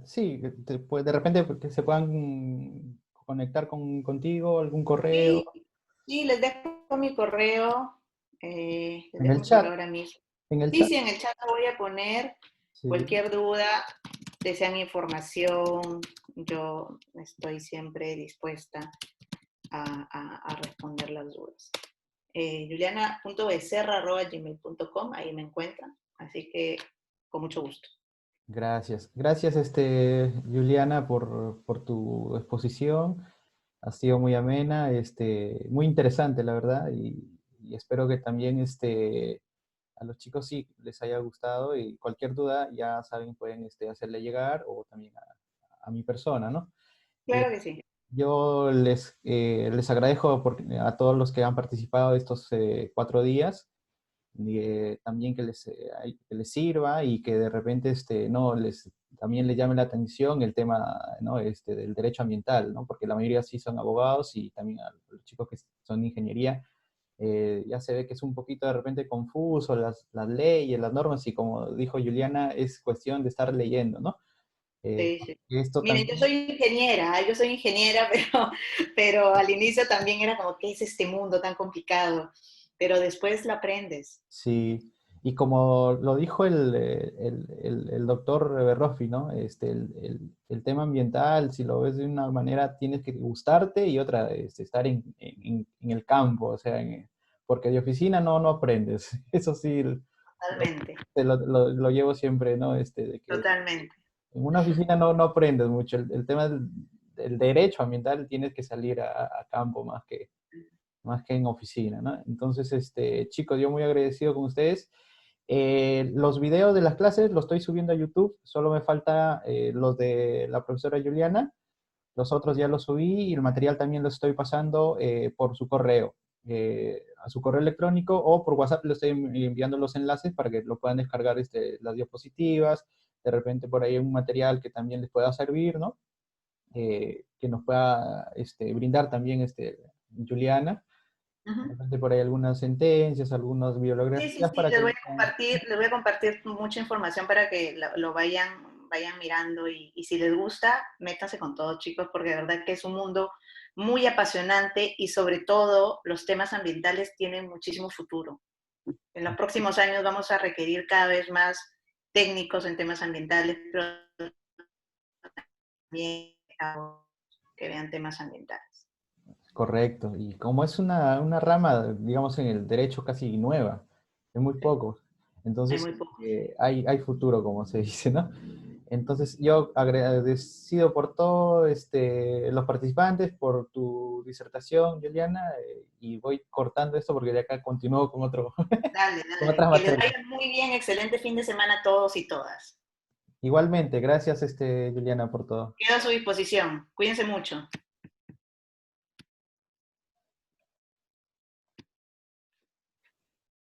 sí, de repente que se puedan conectar contigo, algún correo. Sí, sí, les dejo mi correo, les En dejo el mi correo chat, ahora mismo. en el Sí, chat. sí, en el chat lo voy a poner. Sí, Cualquier duda, desean información, yo estoy siempre dispuesta a responder las dudas. Juliana.becerra@gmail.com, ahí me encuentran, así que con mucho gusto. gracias. Gracias, Juliana, por tu exposición. Ha sido muy amena, muy interesante, la verdad, y espero que también a los chicos sí les haya gustado y cualquier duda ya saben, pueden hacerle llegar o también a mi persona, ¿no? Eh, Claro que sí. yo les agradezco a todos los que han participado de estos 4 días, y, también que les sirva y que de repente no, también les llame la atención el tema, ¿no? Del derecho ambiental, ¿no? Porque la mayoría sí son abogados y también a los chicos que son de ingeniería, ya se ve que es un poquito de repente confuso las leyes, las normas, y como dijo Juliana, es cuestión de estar leyendo, ¿no? Sí, sí. Esto Miren, también, yo soy ingeniera, pero al inicio también era como, ¿qué es este mundo tan complicado? Pero después lo aprendes. sí, y como lo dijo el doctor Berrofi, ¿no? El tema ambiental, si lo ves de una manera, tienes que gustarte y otra, estar en el campo, o sea, porque de oficina no aprendes. Eso sí, Totalmente, lo llevo siempre, ¿no? De que totalmente. en una oficina no aprendes mucho. El tema del derecho ambiental tienes que salir a campo más que en oficina, ¿no? Entonces, chicos, yo muy agradecido con ustedes. Los videos de las clases los estoy subiendo a YouTube, solo me falta los de la profesora Juliana, los otros ya los subí y el material también lo estoy pasando por su correo, a su correo electrónico, o por WhatsApp le estoy enviando los enlaces para que lo puedan descargar, las diapositivas, de repente por ahí un material que también les pueda servir, ¿no? Que nos pueda brindar también Juliana, de Ujú. repente por ahí algunas sentencias, algunas Sí, sí, bibliografías sí, para que... les voy a compartir mucha información para que lo vayan mirando y si les gusta, métanse con todo, chicos, porque de verdad que es un mundo muy apasionante y sobre todo los temas ambientales tienen muchísimo futuro. En los próximos años vamos a requerir cada vez más técnicos en temas ambientales, pero también que vean temas ambientales. Correcto, y como es una rama, digamos, en el derecho casi nueva, es muy Sí, poco, hay entonces muy pocos. hay futuro, como se dice, ¿no? Entonces yo agradecido por todos los participantes, por tu disertación, Juliana, y voy cortando esto porque de acá continúo con Dale, con dale. otras Que les materias. vaya muy bien. Excelente fin de semana a todos y todas. Igualmente, gracias Juliana por todo. Quedo a su disposición. Cuídense mucho.